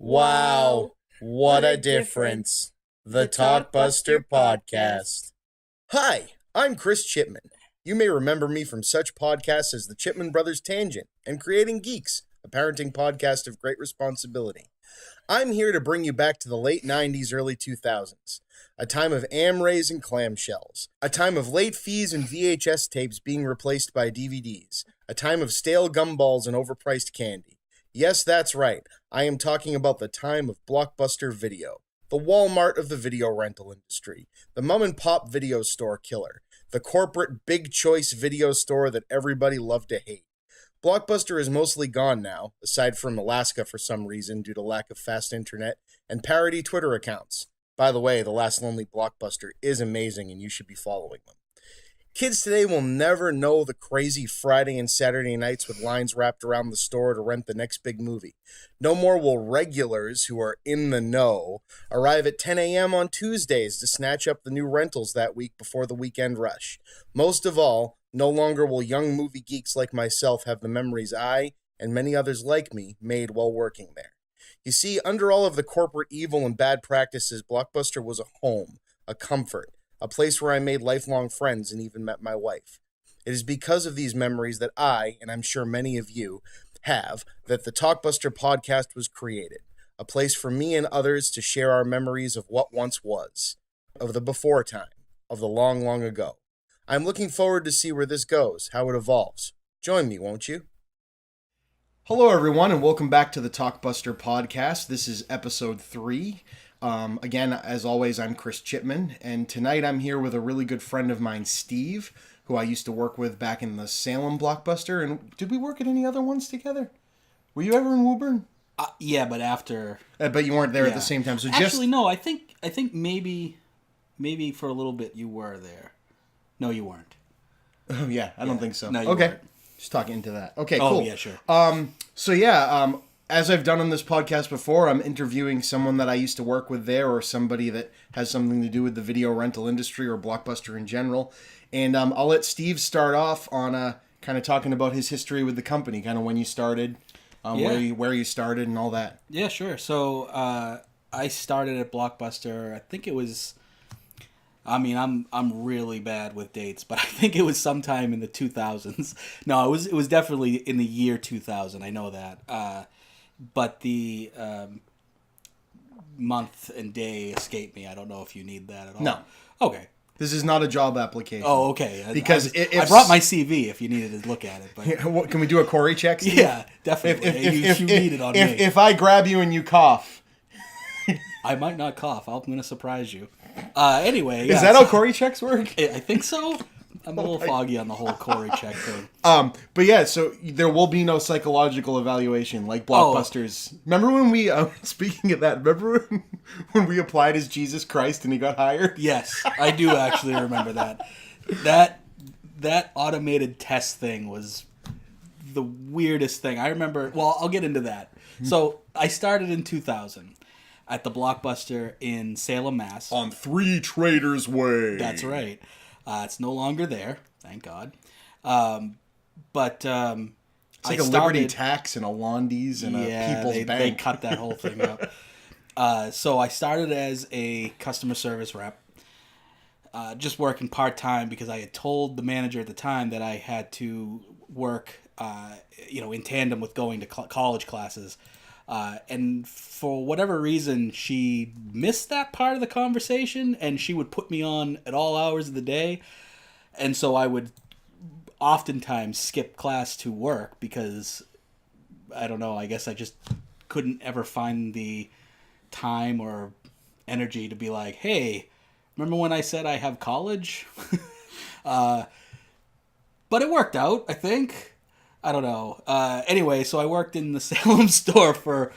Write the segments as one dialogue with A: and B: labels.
A: Wow, what a difference. The Talkbuster Podcast. Hi, I'm Chris Chipman. You may remember me from such podcasts as the Chipman Brothers Tangent and Creating Geeks, a parenting podcast of great responsibility. I'm here to bring you back to the late 90s, early 2000s, a time of Amrays and clamshells, a time of late fees and VHS tapes being replaced by DVDs, a time of stale gumballs and overpriced candy. Yes, that's right. I am talking about the time of Blockbuster Video, the Walmart of the video rental industry, the mom-and-pop video store killer, the corporate big choice video store that everybody loved to hate. Blockbuster is mostly gone now, aside from Alaska for some reason due to lack of fast internet and parody Twitter accounts. By the way, The Last Lonely Blockbuster is amazing and you should be following them. Kids today will never know the crazy Friday and Saturday nights with lines wrapped around the store to rent the next big movie. No more will regulars who are in the know arrive at 10 a.m. on Tuesdays to snatch up the new rentals that week before the weekend rush. Most of all, no longer will young movie geeks like myself have the memories I, and many others like me, made while working there. You see, under all of the corporate evil and bad practices, Blockbuster was a home, a comfort, a place where I made lifelong friends and even met my wife. It is because of these memories that I, and I'm sure many of you, have, that the Talkbuster podcast was created. A place for me and others to share our memories of what once was, of the before time, of the long, long ago. I'm looking forward to see where this goes, how it evolves. Join me, won't you? Hello, everyone, and welcome back to the Talkbuster podcast. This is episode 3. Again, as always, I'm Chris Chipman, and tonight I'm here with a really good friend of mine, Steve, who I used to work with back in the Salem Blockbuster. And did we work at any other ones together? Were you ever in Woburn?
B: Yeah, but after.
A: But you weren't there at the same time. So
B: actually, no. I think maybe for a little bit you were there. No, you weren't.
A: Oh yeah, I don't think so.
B: No, you
A: okay,
B: weren't.
A: Just talking into that. Okay,
B: cool.
A: cool.
B: Oh yeah, sure.
A: As I've done on this podcast before, I'm interviewing someone that I used to work with there or somebody that has something to do with the video rental industry or Blockbuster in general. And I'll let Steve start off on kind of talking about his history with the company, kind of when you started, where you started and all that.
B: Yeah, sure. So I started at Blockbuster. I think it was. I mean, I'm really bad with dates, but I think it was sometime in the 2000s. No, it was definitely in the year 2000. I know that. But the month and day escape me. I don't know if you need that at all.
A: No.
B: Okay.
A: This is not a job application.
B: Oh, okay.
A: Because
B: I brought my CV if you needed to look at it. But
A: can we do a Corey check, Steve?
B: Yeah, definitely. You need it on me.
A: If I grab you and you cough,
B: I might not cough. I'm going to surprise you. Anyway,
A: is that how Corey checks work?
B: I think so. I'm a little foggy on the whole Corey check thing.
A: But yeah, so there will be no psychological evaluation like Blockbusters. Remember when we, speaking of that, remember when we applied as Jesus Christ and he got hired?
B: Yes, I do actually remember that. That automated test thing was the weirdest thing. I remember, well, I'll get into that. So I started in 2000 at the Blockbuster in Salem, Mass.
A: On 3 Traders Way.
B: That's right. It's no longer there, thank God. But
A: it's like a Liberty Tax and a Londies and a People's Bank.
B: They cut that whole thing out. So I started as a customer service rep, just working part-time because I had told the manager at the time that I had to work in tandem with going to college classes. And for whatever reason, she missed that part of the conversation, and she would put me on at all hours of the day. And so I would oftentimes skip class to work because, I don't know, I guess I just couldn't ever find the time or energy to be like, hey, remember when I said I have college? But it worked out, I think. I don't know. Anyway, so I worked in the Salem store for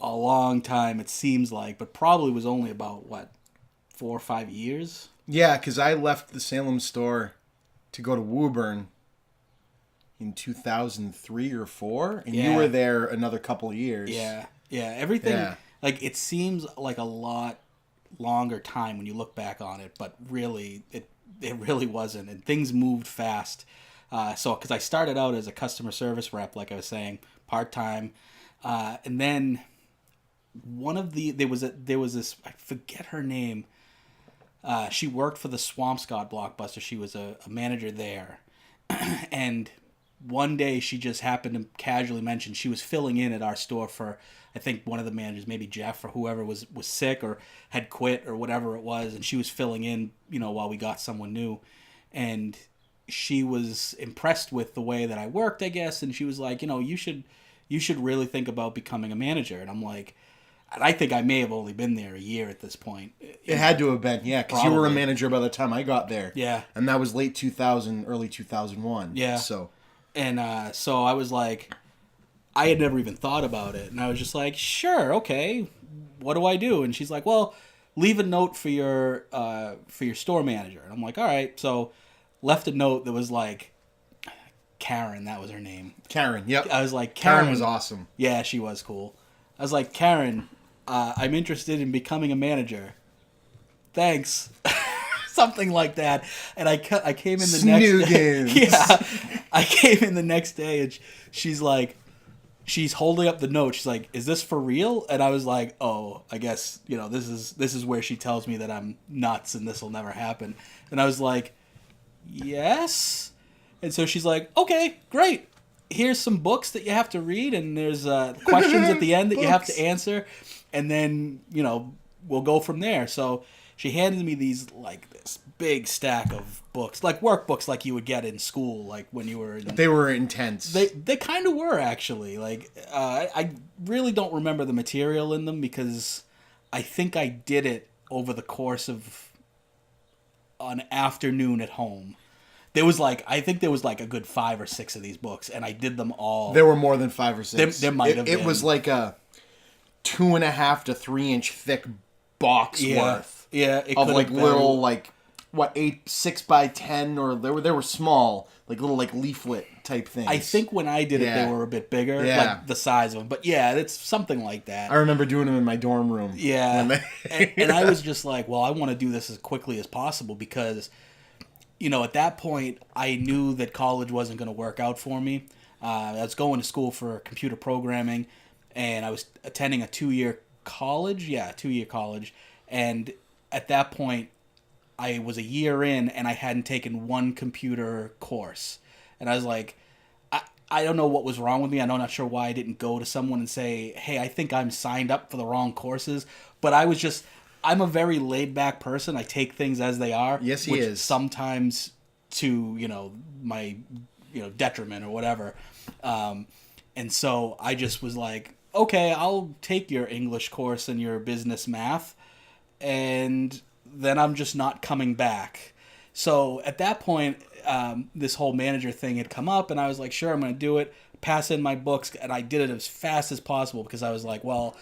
B: a long time, it seems like, but probably was only about, 4 or 5 years?
A: Yeah, because I left the Salem store to go to Woburn in 2003 or 4, and you were there another couple of years.
B: Yeah, everything, it seems like a lot longer time when you look back on it, but really, it really wasn't, and things moved fast. Because I started out as a customer service rep, like I was saying, part-time. And then there was this, I forget her name. She worked for the Swampscott Blockbuster. She was a manager there. And one day she just happened to casually mention she was filling in at our store for, I think one of the managers, maybe Jeff or whoever was sick or had quit or whatever it was. And she was filling in, while we got someone new. And she was impressed with the way that I worked, I guess. And she was like, you should really think about becoming a manager. And I'm like, and I think I may have only been there a year at this point.
A: It had to have been, yeah, because you were a manager by the time I got there.
B: Yeah.
A: And that was late 2000, early 2001.
B: Yeah.
A: So
B: I was like, I had never even thought about it. And I was just like, sure, okay, what do I do? And she's like, well, leave a note for your store manager. And I'm like, all right. So left a note that was like, Karen, that was her name.
A: Karen, yep.
B: I was like,
A: Karen was awesome.
B: Yeah, she was cool. I was like, Karen, I'm interested in becoming a manager. Thanks. Something like that. And I came in the next day. Yeah. I came in the next day and she's like, she's holding up the note. She's like, is this for real? And I was like, oh, I guess, this is where she tells me that I'm nuts and this will never happen. And I was like, yes. And so she's like, okay, great. Here's some books that you have to read, and there's questions at the end that you have to answer, and then we'll go from there. So she handed me this big stack of books, like workbooks, like you would get in school, like when you were.
A: They were intense.
B: They kind of were, actually. I really don't remember the material in them because I think I did it over the course of an afternoon at home. I think there was a good 5 or 6 of these books, and I did them all.
A: There were more than 5 or 6.
B: There might have been.
A: It was like a 2.5 to 3 inch thick box worth.
B: Yeah, it
A: of
B: could have
A: little 6 by 10, or they were small, little leaflet type things.
B: I think when I did it, they were a bit bigger, like the size of them. But yeah, it's something like that.
A: I remember doing them in my dorm room.
B: Yeah, and I was just like, well, I want to do this as quickly as possible because. At that point, I knew that college wasn't going to work out for me. I was going to school for computer programming, and I was attending a 2-year college. Yeah, 2-year college. And at that point, I was a year in, and I hadn't taken one computer course. And I was like, I don't know what was wrong with me. I'm not sure why I didn't go to someone and say, hey, I think I'm signed up for the wrong courses. But I'm a very laid-back person. I take things as they are.
A: Yes, he is.
B: Sometimes to, my, detriment or whatever. And so I just was like, okay, I'll take your English course and your business math, and then I'm just not coming back. So at that point, this whole manager thing had come up, and I was like, sure, I'm going to do it, pass in my books, and I did it as fast as possible because I was like, well,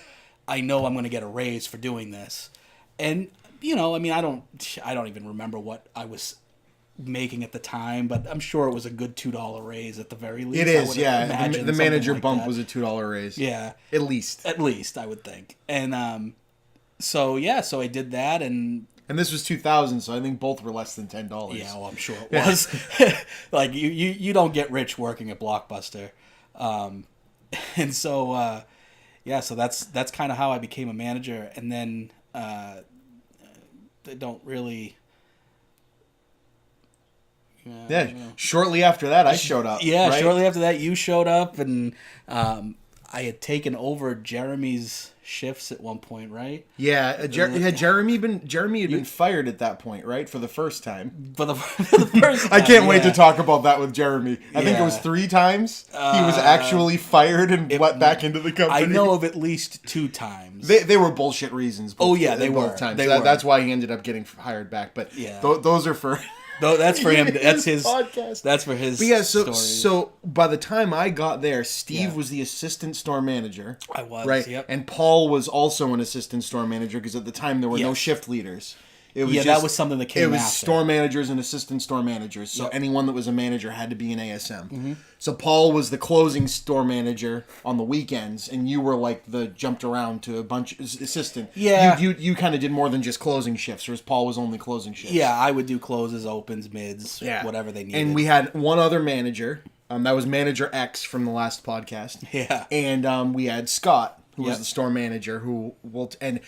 B: I know I'm going to get a raise for doing this. And, I don't even remember what I was making at the time, but I'm sure it was a good $2 raise at the very least.
A: It is, yeah. The manager bump was a $2 raise.
B: Yeah.
A: At least, I would think.
B: And so I did that, and
A: this was 2000, so I think both were less than $10.
B: Yeah, well, I'm sure it was. You don't get rich working at Blockbuster. And so so that's kind of how I became a manager, and then they don't really.
A: Shortly after that, I showed up.
B: Yeah,
A: right?
B: Shortly after that, you showed up, and I had taken over Jeremy's shifts at one point, right?
A: Yeah, had Jeremy had been fired at that point, right? For the first time.
B: For the first time,
A: I can't wait to talk about that with Jeremy. I think it was 3 times he was actually fired and went back into the company.
B: I know of at least 2 times.
A: They were bullshit reasons.
B: They were.
A: Both times.
B: They were.
A: That's why he ended up getting hired back. But those are for...
B: No, that's for him. That's his
A: podcast.
B: That's for his.
A: But yeah, so by the time I got there, Steve was the assistant store manager.
B: I was,
A: right,
B: yep.
A: And Paul was also an assistant store manager because at the time there were no shift leaders. It was
B: that was something that came after.
A: It was store managers and assistant store managers. So anyone that was a manager had to be an ASM.
B: Mm-hmm.
A: So Paul was the closing store manager on the weekends, and you were like the jumped around to a bunch assistant.
B: Yeah.
A: You kind of did more than just closing shifts, whereas Paul was only closing shifts.
B: Yeah, I would do closes, opens, mids, whatever they needed.
A: And we had one other manager. That was Manager X from the last podcast.
B: Yeah.
A: And we had Scott, who was the store manager, and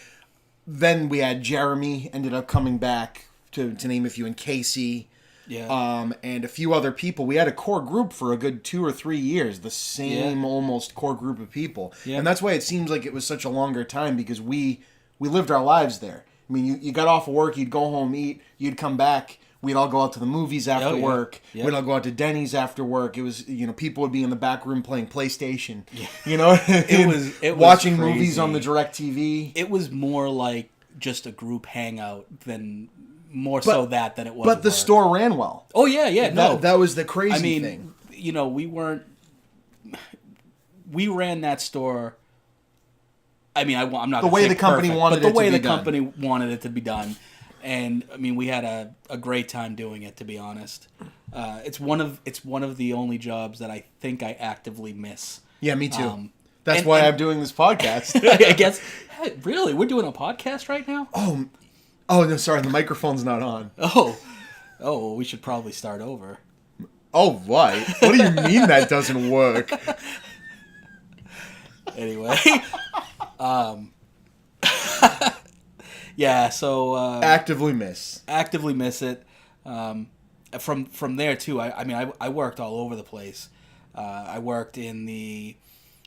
A: then we had Jeremy ended up coming back to name a few, and Casey.
B: Yeah.
A: And a few other people. We had a core group for a good 2 or 3 years. The same almost core group of people. Yeah. And that's why it seems like it was such a longer time, because we lived our lives there. I mean, you got off of work, you'd go home, eat, you'd come back. We'd all go out to the movies after work. Yeah. We'd all go out to Denny's after work. It was, people would be in the back room playing PlayStation. Yeah. It was watching crazy. Movies on the DirecTV.
B: It was more like just a group hangout than so than it was.
A: But the store ran well.
B: Oh yeah. No,
A: that was the crazy thing.
B: We ran that store. I mean, I'm not
A: the way the company wanted it to be done.
B: The way the company wanted it to be done. And I mean, we had a great time doing it. To be honest, it's one of the only jobs that I think I actively miss.
A: Yeah, me too. That's why I'm doing this podcast.
B: I guess. Hey, really, we're doing a podcast right now.
A: Oh no, sorry, the microphone's not on.
B: Oh, well, we should probably start over.
A: Oh, why? What do you mean that doesn't work?
B: Anyway, yeah. So
A: actively miss
B: it. From there too. I worked all over the place. I worked in the.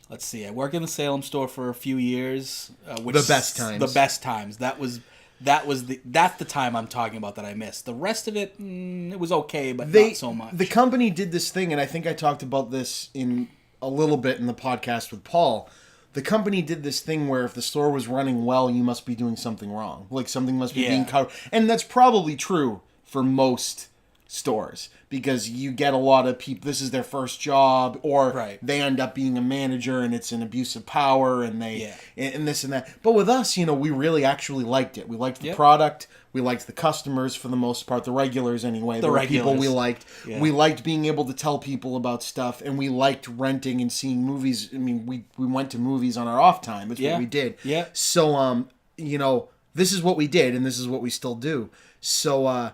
B: Let's see. I worked in the Salem store for a few years.
A: The best times.
B: The best times. That's the time I'm talking about that I missed. The rest of it, it was okay, but not so much.
A: The company did this thing, and I think I talked about this in a little bit in the podcast with Paul. The company did this thing where if the store was running well, you must be doing something wrong. Like something must be being covered. And that's probably true for most stores, because you get a lot of people, this is their first job, or they end up being a manager and it's an abuse of power, and and this and that. But with us, we really actually liked it. We liked the product. We liked the customers for the most part, the regulars anyway. The regulars. People we liked. Yeah. We liked being able to tell people about stuff, and we liked renting and seeing movies. I mean, we went to movies on our off time. That's what we did.
B: Yeah.
A: So, this is what we did, and this is what we still do. So,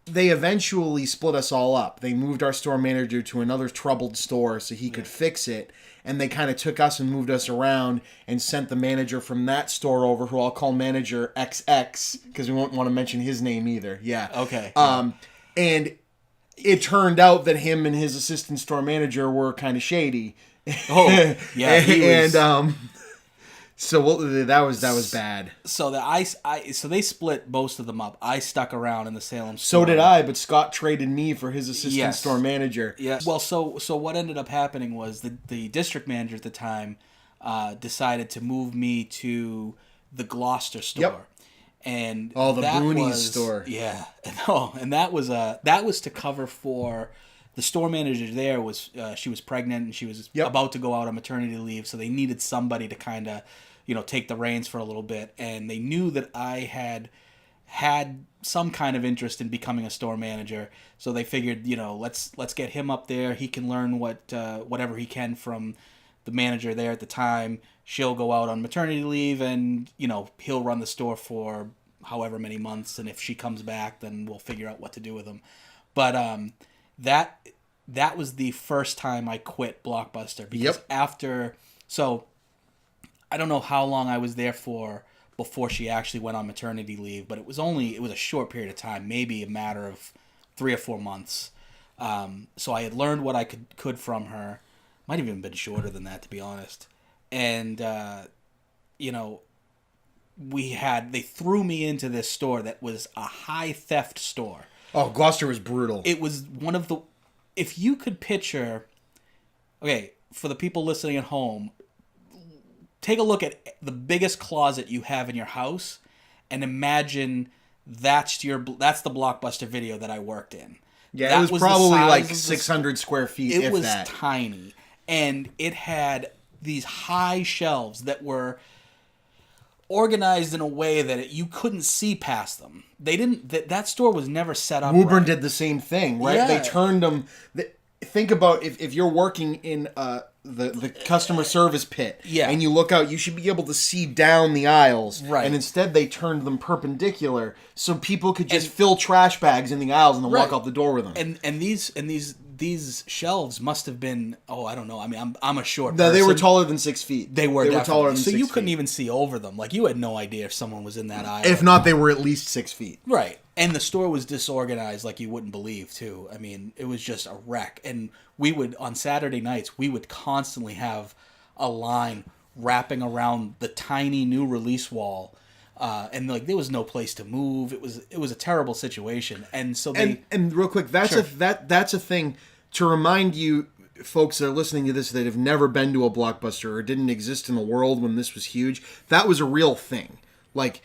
A: they eventually split us all up. They moved our store manager to another troubled store so he could fix it. And they kind of took us and moved us around and sent the manager from that store over, who I'll call Manager XX, because we won't want to mention his name either. Yeah.
B: Okay.
A: And it turned out that him and his assistant store manager were kind of shady.
B: Oh, yeah.
A: So that was bad.
B: So so they split most of them up. I stuck around in the Salem store.
A: So did I, but Scott traded me for his assistant store manager.
B: Yeah. Well, so what ended up happening was the district manager at the time decided to move me to the Gloucester store.
A: Yep.
B: And
A: the Boonies store.
B: Yeah. And that was to cover for the store manager there was she was pregnant and she was about to go out on maternity leave, so they needed somebody to kind of take the reins for a little bit, and they knew that I had some kind of interest in becoming a store manager, so they figured let's get him up there. He can learn whatever he can from the manager there at the time. She'll go out on maternity leave, and he'll run the store for however many months, and if she comes back, then we'll figure out what to do with him. But that was the first time I quit Blockbuster, because so I don't know how long I was there for before she actually went on maternity leave, but it was a short period of time, maybe a matter of 3 or 4 months. So I had learned what I could from her. Might have even been shorter than that, to be honest. And they threw me into this store that was a high theft store.
A: Oh, Gloucester was brutal.
B: It was one of the... If you could picture... Okay, for the people listening at home, take a look at the biggest closet you have in your house and imagine that's the Blockbuster video that I worked in.
A: Yeah, it was probably like 600 square feet,
B: if that. It was tiny. And it had these high shelves that were organized in a way that you couldn't see past them. They didn't. That store was never set up.
A: Woburn did the same thing, right?
B: Yeah.
A: They turned them. Think about if you're working in the customer service pit, and you look out, you should be able to see down the aisles,
B: right?
A: And instead, they turned them perpendicular so people could just fill trash bags in the aisles and then walk out the door with them.
B: And these these shelves must have been, I don't know. I mean, I'm a short
C: No,
B: person.
C: they were taller than 6 feet.
B: They were
C: taller than 6
B: feet. So you
C: feet.
B: couldn't even see over them. Like, you had no idea if someone was in that aisle.
C: If not, they were at least 6 feet.
B: Right. And the store was disorganized like you wouldn't believe, too. I mean, it was just a wreck. And we would, on Saturday nights, we would constantly have a line wrapping around the tiny new release wall. And like there was no place to move. It was a terrible situation. And so
C: and real quick, that's a thing to remind you folks that are listening to this that have never been to a Blockbuster or didn't exist in the world when this was huge. That was a real thing. Like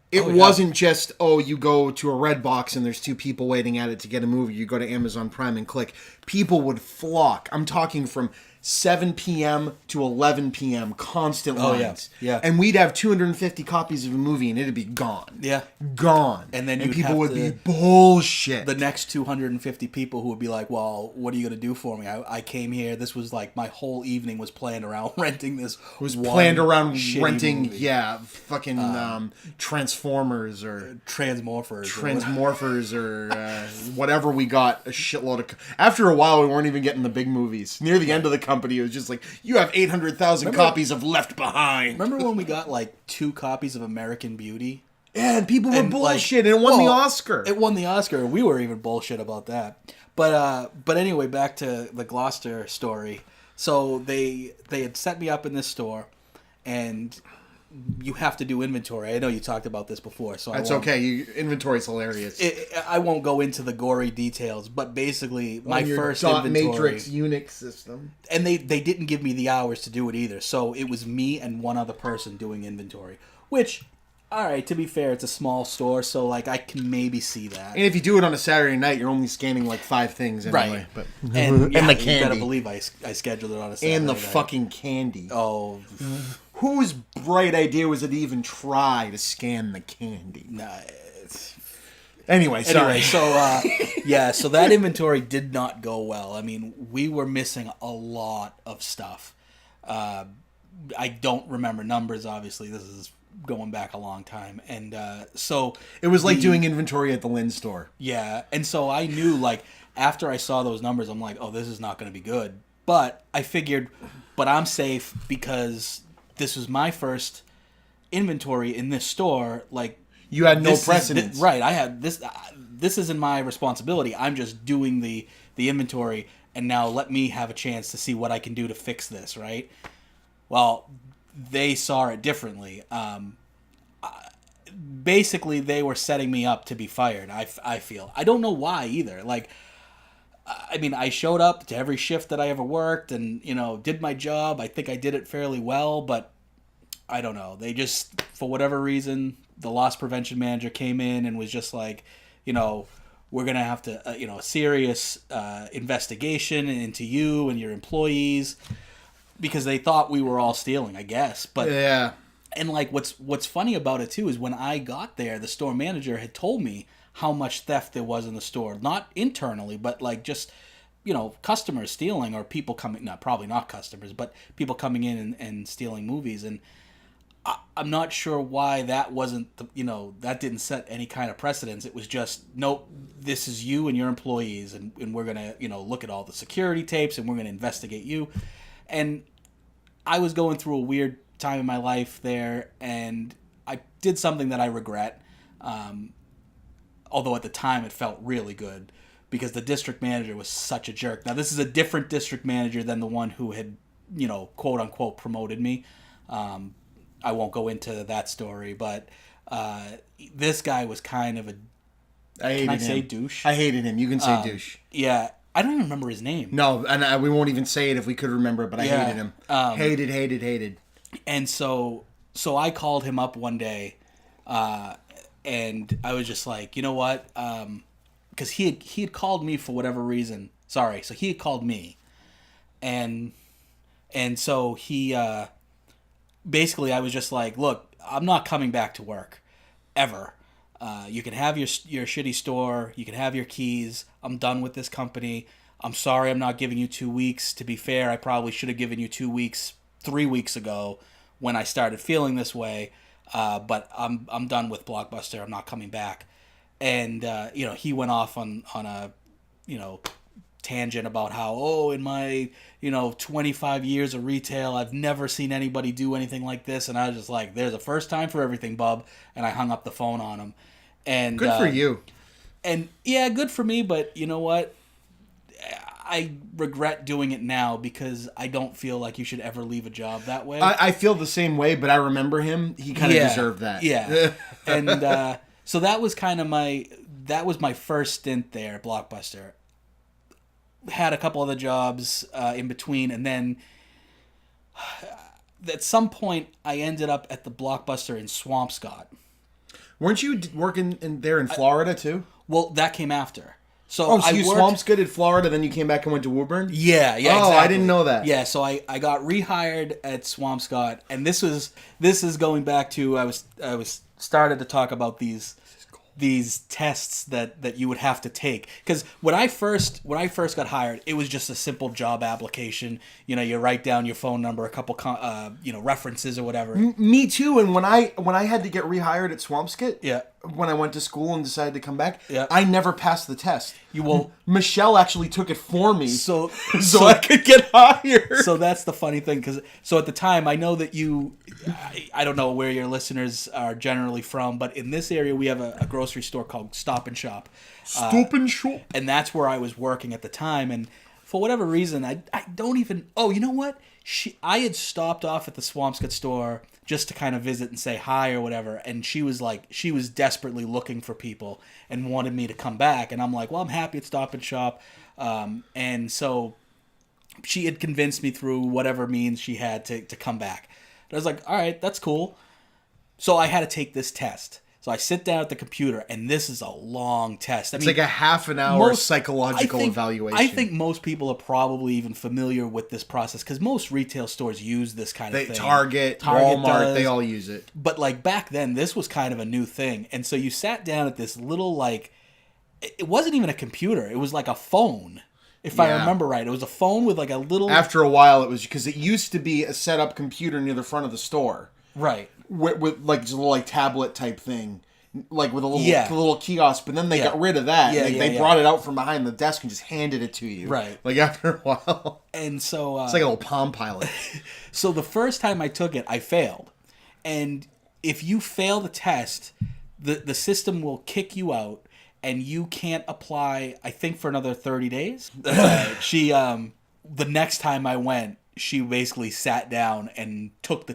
C: it wasn't just you go to a red box and there's 2 people waiting at it to get a movie. You go to Amazon Prime and click. People would flock. I'm talking from 7 p.m. to 11 p.m. constant lines.
B: Yeah.
C: And we'd have 250 copies of a movie and it'd be gone.
B: Yeah.
C: Gone.
B: And then
C: people would be bullshit.
B: The next 250 people who would be like, well, what are you going to do for me? I came here. This was like my whole evening was planned around renting this.
C: Was planned around renting,
B: movie.
C: fucking Transformers or
B: Transmorphers
C: or whatever we got a shitload of. After a while, we weren't even getting the big movies. Near the end of the company, it was just like, you have 800,000 copies of Left Behind.
B: Remember when we got like 2 copies of American Beauty?
C: Yeah, and people were bullshit, and it won the Oscar.
B: It won the Oscar, and we were even bullshit about that. But anyway, back to the Gloucester story. So they had set me up in this store, and you have to do inventory. I know you talked about this before, so
C: that's okay. Inventory's hilarious.
B: I won't go into the gory details, but basically my first
C: dot
B: inventory
C: matrix Unix system,
B: and they didn't give me the hours to do it either. So it was me and one other person doing inventory, which. All right, to be fair, it's a small store, so like I can maybe see that.
C: And if you do it on a Saturday night, you're only scanning like 5 things anyway.
B: Right.
C: But
B: and
C: the candy.
B: You better believe I scheduled it on a Saturday
C: and the
B: night.
C: fucking candy.
B: Oh.
C: Whose bright idea was it to even try to scan the candy?
B: Nah.
C: Anyway, sorry.
B: So so that inventory did not go well. I mean, we were missing a lot of stuff. I don't remember numbers, obviously. This is going back a long time, and so
C: it was like doing inventory at the Lynn store.
B: Yeah, and so I knew, like, after I saw those numbers, I'm like, oh, this is not going to be good. But I figured, I'm safe because this was my first inventory in this store. Like,
C: you had no precedence,
B: right? I had this. This isn't my responsibility. I'm just doing the inventory, and now let me have a chance to see what I can do to fix this, right? Well, they saw it differently. Basically, they were setting me up to be fired. I feel. I don't know why either. Like, I mean, I showed up to every shift that I ever worked, and did my job. I think I did it fairly well, but I don't know. They just, for whatever reason, the loss prevention manager came in and was just like, we're gonna have to, a serious investigation into you and your employees. Because they thought we were all stealing, I guess. But
C: yeah.
B: And like what's funny about it too is when I got there, the store manager had told me how much theft there was in the store. Not internally, but like just customers stealing or people coming. No, probably not customers, but people coming in and stealing movies. And I'm not sure why that wasn't that didn't set any kind of precedence. It was just, nope, this is you and your employees, and we're gonna look at all the security tapes and we're gonna investigate you. And I was going through a weird time in my life there, and I did something that I regret. Although at the time it felt really good because the district manager was such a jerk. Now, this is a different district manager than the one who had, quote unquote, promoted me. I won't go into that story, but this guy was kind of a. Can I say douche?
C: I hated him. You can say douche.
B: Yeah. I don't even remember his name.
C: No, and we won't even say it if we could remember it, but I hated him. Hated.
B: And so I called him up one day, and I was just like, you know what? Because he had called me for whatever reason. Sorry, so he had called me, and so he basically I was just like, look, I'm not coming back to work, ever. You can have your shitty store. You can have your keys. I'm done with this company. I'm sorry I'm not giving you 2 weeks. To be fair, I probably should have given you 2 weeks 3 weeks ago when I started feeling this way. But I'm done with Blockbuster. I'm not coming back. And he went off on a tangent about how, in my 25 years of retail, I've never seen anybody do anything like this, and I was just like, there's a first time for everything, bub, and I hung up the phone on him. And
C: good for you.
B: And yeah, good for me, but you know what? I regret doing it now because I don't feel like you should ever leave a job that way.
C: I feel the same way, but I remember him. He kind of deserved that.
B: Yeah. And so that was kind of my first stint there at Blockbuster. Had a couple other jobs in between, and then at some point I ended up at the Blockbuster in Swampscott.
C: Weren't you working there in Florida too?
B: Well, that came after. So
C: you Swampscott in Florida, then you came back and went to Woburn?
B: Yeah, exactly.
C: I didn't know that.
B: Yeah, so I got rehired at Swampscott, and this is going back to I was started to talk about these tests that you would have to take, because when I first got hired, it was just a simple job application. You write down your phone number, a couple references or whatever.
C: Me too. And when I had to get rehired at Swampscott,
B: yeah,
C: when I went to school and decided to come back,
B: yeah,
C: I never passed the test.
B: Well,
C: Michelle actually took it for me,
B: so
C: I could get hired.
B: So that's the funny thing, because at the time, I know that I don't know where your listeners are generally from, but in this area we have a grocery store called Stop and Shop.
C: Stop and Shop.
B: And that's where I was working at the time, and for whatever reason, I don't even... Oh, you know what? I had stopped off at the Swampscott store just to kind of visit and say hi or whatever, and she was desperately looking for people and wanted me to come back, and I'm like, well, I'm happy at Stop and Shop, and so she had convinced me through whatever means she had to come back. And I was like, all right, that's cool. So I had to take this test. So I sit down at the computer, and this is a long test.
C: It's like a half an hour psychological evaluation.
B: I think most people are probably even familiar with this process, because most retail stores use this kind of thing.
C: Target Walmart, they all use it.
B: But back then, this was kind of a new thing. And so you sat down at this little, it wasn't even a computer. It was like a phone. If I remember right, it was a phone with a little... After
C: a while, it was, because it used to be a set-up computer near the front of the store.
B: Right.
C: With just a little tablet type thing, with a little kiosk. But then they got rid of that. They brought it out from behind the desk and just handed it to you.
B: Right.
C: After a while.
B: And so
C: it's like a little Palm Pilot.
B: So the first time I took it, I failed. And if you fail the test, the system will kick you out, and you can't apply, I think, for another 30 days. The next time I went, she basically sat down and took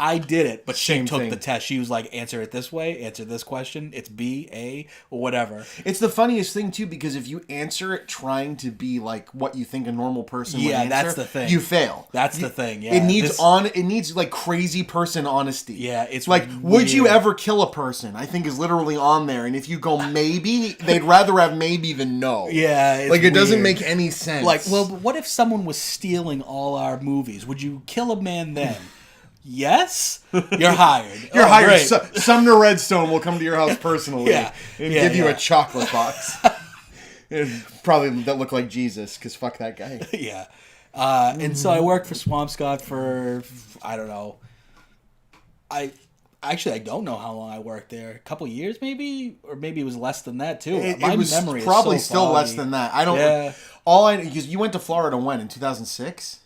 B: I did it, but she took the test. She was like, answer it this way, answer this question, it's B, A, or whatever.
C: It's the funniest thing, too, because if you answer it trying to be what you think a normal person would answer,
B: that's the thing.
C: You fail.
B: That's the thing, yeah.
C: It needs crazy person honesty.
B: Yeah, it's
C: would you ever kill a person? I think is literally on there, and if you go maybe, they'd rather have maybe than no.
B: Yeah, it's
C: it doesn't make any sense.
B: But what if someone was stealing all our movies? Would you kill a man then? Yes, you're hired.
C: You're hired. Great. Sumner Redstone will come to your house personally and give you a chocolate box. Probably that look like Jesus, because fuck that guy.
B: Yeah. And so I worked for Swampscott for, I don't know. I don't know how long I worked there. A couple years maybe, or maybe it was less than that too.
C: My memory probably is so still foggy. Less than that. I don't. Yeah. Because you went to Florida when, in 2006?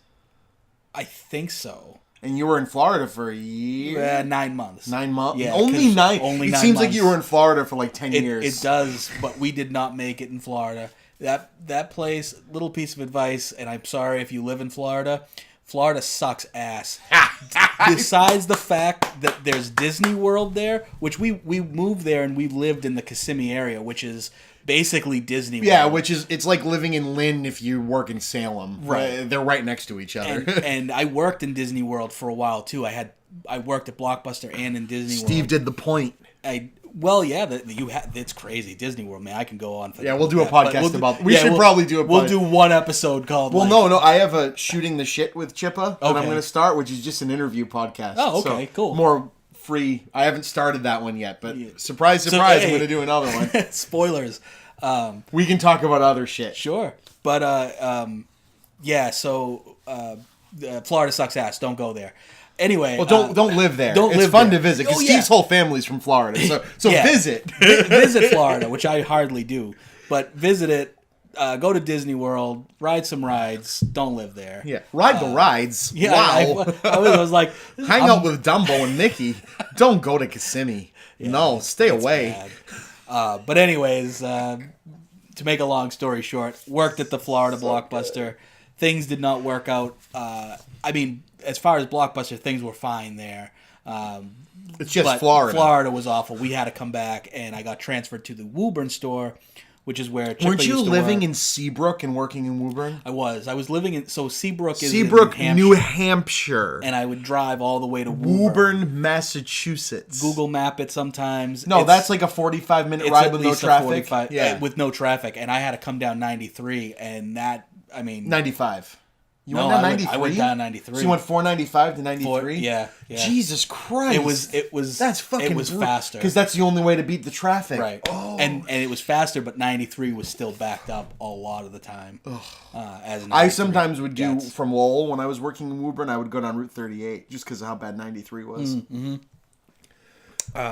B: I think so.
C: And you were in Florida for a year?
B: 9 months.
C: 9 months?
B: Yeah,
C: only 9?
B: Only
C: it
B: 9
C: seems
B: months.
C: like you were in Florida for 10 years.
B: It does, but we did not make it in Florida. That place, little piece of advice, and I'm sorry if you live in Florida, Florida sucks ass. Besides the fact that there's Disney World there, which we moved there and we lived in the Kissimmee area, which is basically Disney World.
C: Yeah, it's like living in Lynn if you work in Salem.
B: Right.
C: They're right next to each other.
B: And I worked in Disney World for a while too. I worked at Blockbuster and in Disney World.
C: Steve did the point.
B: It's crazy. Disney World, man. I can go on for
C: we'll do a podcast about it. We should probably do a podcast.
B: We'll do one episode called...
C: no. I have a Shooting the Shit with Chippa that I'm going to start, which is just an interview podcast.
B: Oh, okay, cool.
C: More free. I haven't started that one yet, but surprise, I'm going to do another one.
B: Spoilers.
C: We can talk about other shit.
B: Sure. But, Florida sucks ass. Don't go there. Anyway,
C: well, don't live there. It's fun to visit because Steve's whole family's from Florida, so visit.
B: Visit Florida, which I hardly do, but visit it. go to Disney World, ride some rides, don't live there.
C: Yeah, ride the rides.
B: Yeah,
C: wow.
B: I was like,
C: hang out with Dumbo and Mickey. Don't go to Kissimmee. Yeah, no, stay away.
B: But anyways, to make a long story short, worked at the Florida Blockbuster. Things did not work out. I mean, as far as Blockbuster, things were fine there.
C: It's just Florida.
B: Florida was awful. We had to come back, and I got transferred to the Woburn store, which is where Chipman
C: Weren't you
B: used to
C: living
B: work.
C: in Seabrook and working in Woburn?
B: I was living in Seabrook is
C: Seabrook,
B: in
C: New Hampshire,
B: and I would drive all the way to
C: Woburn, Massachusetts.
B: Google Map it sometimes.
C: No, that's like a 45-minute ride with no traffic.
B: With no traffic, and I had to come down 93, and that
C: 95. You
B: went
C: down 93?
B: I went down 93.
C: So you went 495 to 93?
B: Yeah.
C: Jesus Christ.
B: It was
C: that's fucking
B: it was faster.
C: Because that's the only way to beat the traffic.
B: Right.
C: Oh.
B: And it was faster, but 93 was still backed up a lot of the time. As
C: I sometimes would do from Lowell when I was working in Woburn, I would go down Route 38 just because of how bad 93 was.
B: Mm-hmm.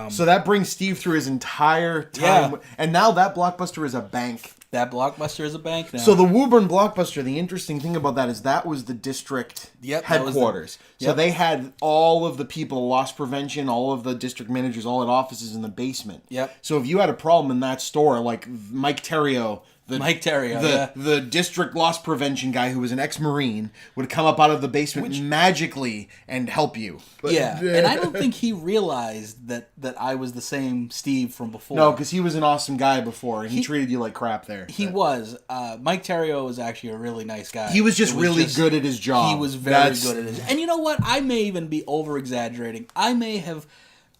C: So that brings Steve through his entire time.
B: Yeah.
C: And now that Blockbuster is a bank.
B: That Blockbuster is a bank now.
C: So the Woburn Blockbuster, the interesting thing about that is that was the district headquarters. So they had all of the people, loss prevention, all of the district managers, all at offices in the basement.
B: Yep.
C: So if you had a problem in that store, like Mike Terrio, the district loss prevention guy who was an ex-Marine, would come up out of the basement magically and help you. But,
B: and I don't think he realized that I was the same Steve from before.
C: No, because he was an awesome guy before, and he treated you like crap there.
B: He was. Mike Terrio was actually a really nice guy.
C: He was just really good at his job.
B: He was very good at his job. And you know what? I may even be over-exaggerating. I may have,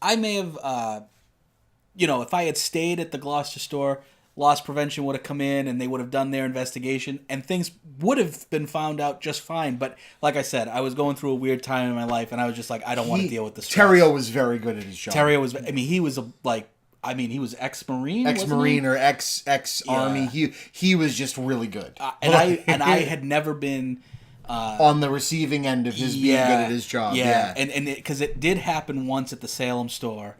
B: if I had stayed at the Gloucester store, loss prevention would have come in and they would have done their investigation and things would have been found out just fine. But like I said, I was going through a weird time in my life and I was just like, I don't want to deal with this.
C: Terrio was very good at his job.
B: Terrio was, he was he was ex-Marine.
C: Ex-Marine or ex-Army. Yeah. He was just really good.
B: And I had never been
C: on the receiving end of his being good at his job. Yeah.
B: And because it did happen once at the Salem store.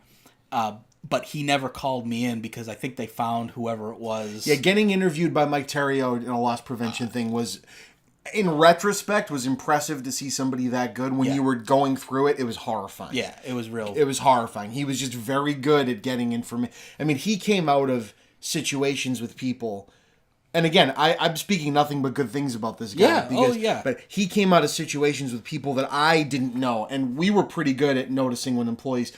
B: But he never called me in because I think they found whoever it was.
C: Yeah, getting interviewed by Mike Terrio in a loss prevention thing was, in retrospect, was impressive to see somebody that good. When you were going through it, it was horrifying.
B: Yeah, it was real.
C: It was horrifying. He was just very good at getting information. I mean, he came out of situations with people. And again, I'm speaking nothing but good things about this guy. But he came out of situations with people that I didn't know. And we were pretty good at noticing when employees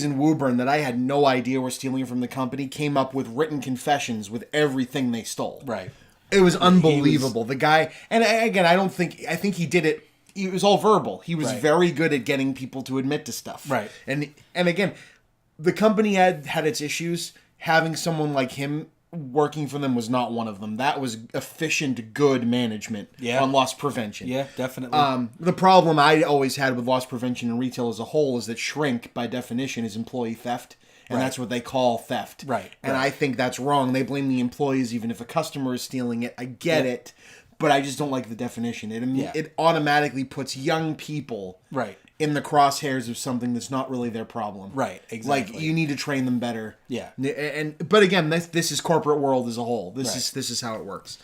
C: in Woburn that I had no idea were stealing from the company came up with written confessions with everything they stole.
B: Right.
C: It was unbelievable. The guy, and again, I think he did it. It was all verbal. He was very good at getting people to admit to stuff.
B: Right.
C: And again, the company had its issues. Having someone like him working for them was not one of them. That was efficient, good management on loss prevention.
B: Yeah, definitely.
C: The problem I always had with loss prevention and retail as a whole is that shrink, by definition, is employee theft. And that's what they call theft.
B: Right.
C: And I think that's wrong. They blame the employees even if a customer is stealing it. I get it, but I just don't like the definition. It automatically puts young people in the crosshairs of something that's not really their problem.
B: Right, exactly.
C: Like, you need to train them better.
B: Yeah.
C: But again, this is corporate world as a whole. This is how it works.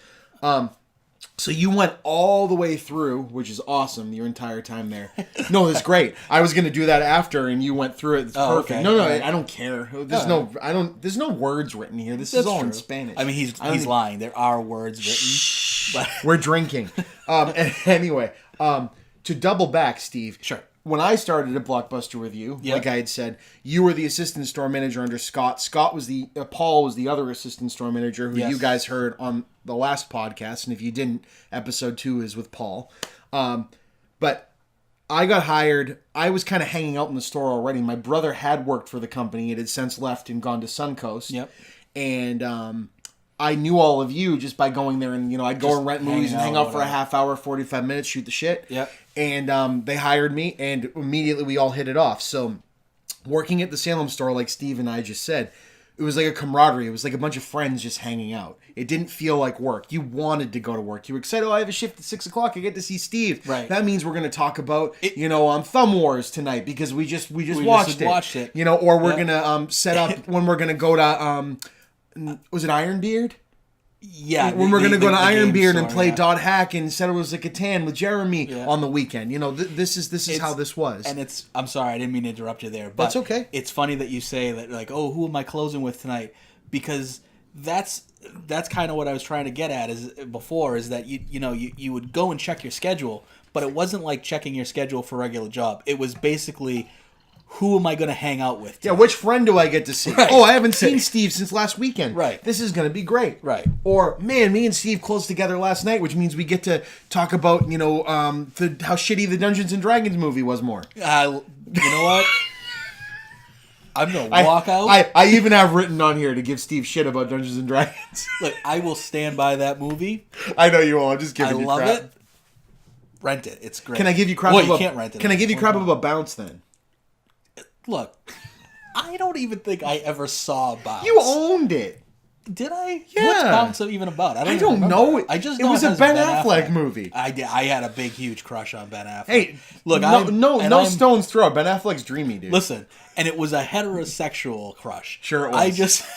C: So you went all the way through, which is awesome, your entire time there. No, it's great. I was going to do that after, and you went through it. It's perfect. Okay. No, I don't care. There's no words written here. This is all in Spanish.
B: I mean, he's lying. There are words written.
C: But we're drinking. Anyway, to double back, Steve.
B: Sure.
C: When I started at Blockbuster with you, like I had said, you were the assistant store manager under Scott. Paul was the other assistant store manager who you guys heard on the last podcast. And if you didn't, episode 2 is with Paul. But I got hired. I was kind of hanging out in the store already. My brother had worked for the company. It had since left and gone to Suncoast.
B: Yep.
C: And I knew all of you just by going there and, I'd go and rent movies and hang out for a half hour, 45 minutes, shoot the shit.
B: Yep.
C: And they hired me, and immediately we all hit it off. So working at the Salem store, like Steve and I just said, it was like a camaraderie. It was like a bunch of friends just hanging out. It didn't feel like work. You wanted to go to work. You were excited. Oh, I have a shift at 6 o'clock. I get to see Steve.
B: Right.
C: That means we're going to talk about, Thumb Wars tonight because we just watched it. Or we're going to set up when we're going to go to, was it Ironbeard?
B: Yeah,
C: when we're going to go to Ironbeard and play
B: yeah.
C: Dot Hack and Settlers of Catan with Jeremy on the weekend. You know, this is how this was.
B: And I'm sorry, I didn't mean to interrupt you there. But
C: that's okay.
B: It's funny that you say that, like, oh, who am I closing with tonight? Because that's kind of what I was trying to get at is that you would go and check your schedule, but it wasn't like checking your schedule for a regular job. It was basically, who am I going to hang out with tonight?
C: Yeah, which friend do I get to see? Right. Oh, I haven't seen Steve since last weekend.
B: Right.
C: This is going to be great.
B: Right.
C: Or, man, me and Steve closed together last night, which means we get to talk about, how shitty the Dungeons and Dragons movie was more.
B: You know what? I'm going to walk out.
C: I even have written on here to give Steve shit about Dungeons and Dragons.
B: Look, I will stand by that movie.
C: I know you will. I'm just giving you crap.
B: I love it. Rent it. It's great.
C: Can I give you crap
B: about...
C: Well,
B: you can't rent it.
C: Can I give you crap about Bounce, then?
B: Look, I don't even think I ever saw Bounce.
C: You owned it.
B: Did I?
C: Yeah.
B: What's Bounce even about?
C: I don't know.
B: I just
C: know it was a Ben Affleck movie.
B: I had a big, huge crush on Ben Affleck.
C: Hey,
B: look,
C: no stones throw. Ben Affleck's dreamy, dude.
B: Listen, and it was a heterosexual crush.
C: Sure, it was.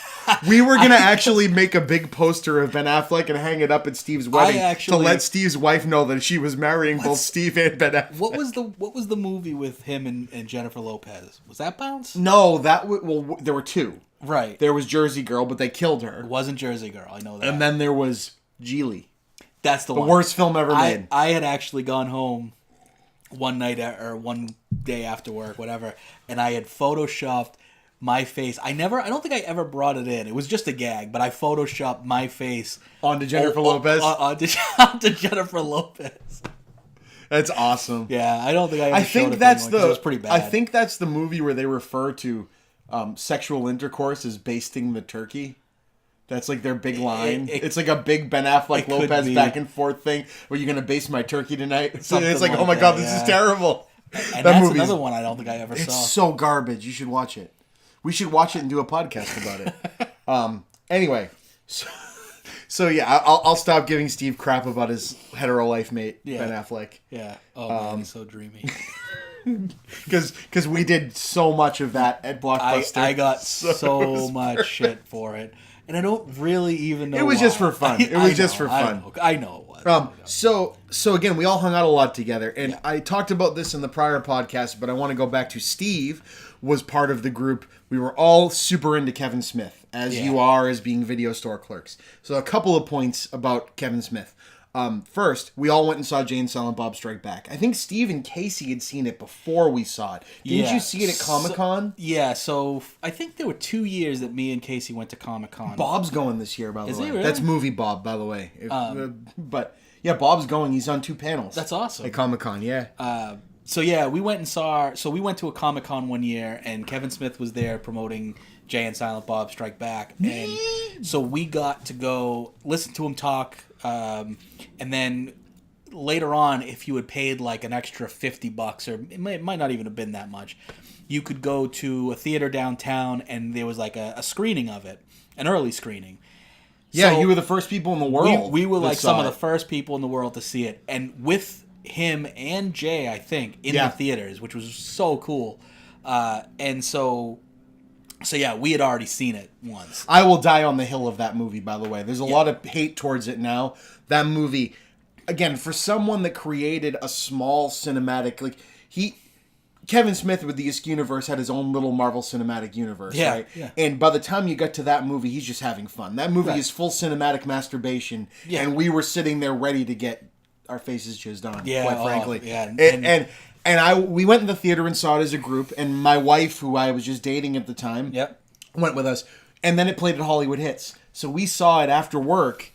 B: We
C: were going to actually make a big poster of Ben Affleck and hang it up at Steve's wedding to let Steve's wife know that she was marrying both Steve and Ben Affleck.
B: What was the movie with him and Jennifer Lopez? Was that Bounce?
C: No, there were two.
B: Right.
C: There was Jersey Girl, but they killed her.
B: It wasn't Jersey Girl, I know that.
C: And then there was Geely.
B: That's the one.
C: The worst film ever made.
B: I had actually gone home one night or one day after work, whatever, and I had photoshopped my face. I don't think I ever brought it in. It was just a gag, but I photoshopped my face
C: onto Jennifer Lopez.
B: Onto Jennifer Lopez.
C: That's awesome.
B: Yeah, I don't think I ever
C: think
B: showed
C: that's
B: it to anyone, 'cause it was pretty bad.
C: I think that's the movie where they refer to sexual intercourse as basting the turkey. That's like their big line. It's like a big Ben Affleck Lopez back and forth thing. Were you gonna baste my turkey tonight? So it's like, oh my god, this is terrible.
B: And that's another one I don't think I ever saw.
C: It's so garbage. You should watch it. We should watch it and do a podcast about it. Anyway, so yeah, I'll stop giving Steve crap about his hetero life mate, Ben Affleck.
B: Yeah. Oh man, he's so dreamy.
C: Because we did so much of that at Blockbuster.
B: I got so much shit for it, and I don't really even know.
C: It was
B: why.
C: just for fun. It was just for fun.
B: I know it was.
C: So again, we all hung out a lot together, and I talked about this in the prior podcast, but I want to go back to Steve was part of the group. We were all super into Kevin Smith, as you are as being video store clerks. So a couple of points about Kevin Smith. First, we all went and saw Jay and Silent Bob Strike Back. I think Steve and Casey had seen it before we saw it. Didn't you see it at Comic-Con?
B: So I think there were 2 years that me and Casey went to Comic-Con.
C: Bob's going this year, by the way.
B: Is he really?
C: That's Movie Bob, by the way. But yeah, Bob's going. He's on 2 panels.
B: That's awesome.
C: At Comic-Con, yeah.
B: So yeah, we went to a Comic-Con one year, and Kevin Smith was there promoting Jay and Silent Bob Strike Back, and so we got to go listen to him talk, and then later on, if you had paid like an extra $50, or it might not even have been that much, you could go to a theater downtown, and there was like a screening of it, an early screening.
C: Yeah,
B: so
C: you were the first people in the world.
B: We were like some of the first people in the world to see it, and with him and Jay, I think, in the theaters, which was so cool. And so yeah, we had already seen it once.
C: I will die on the hill of that movie, by the way. There's a lot of hate towards it now. That movie, again, for someone that created a small cinematic, like Kevin Smith with the Askew universe had his own little Marvel Cinematic Universe, right? Yeah. And by the time you get to that movie, he's just having fun. That movie is full cinematic masturbation, and we were sitting there ready to get our faces jizzed on, quite frankly. We went in the theater and saw it as a group, and my wife, who I was just dating at the time, went with us. And then it played at Hollywood Hits. So we saw it after work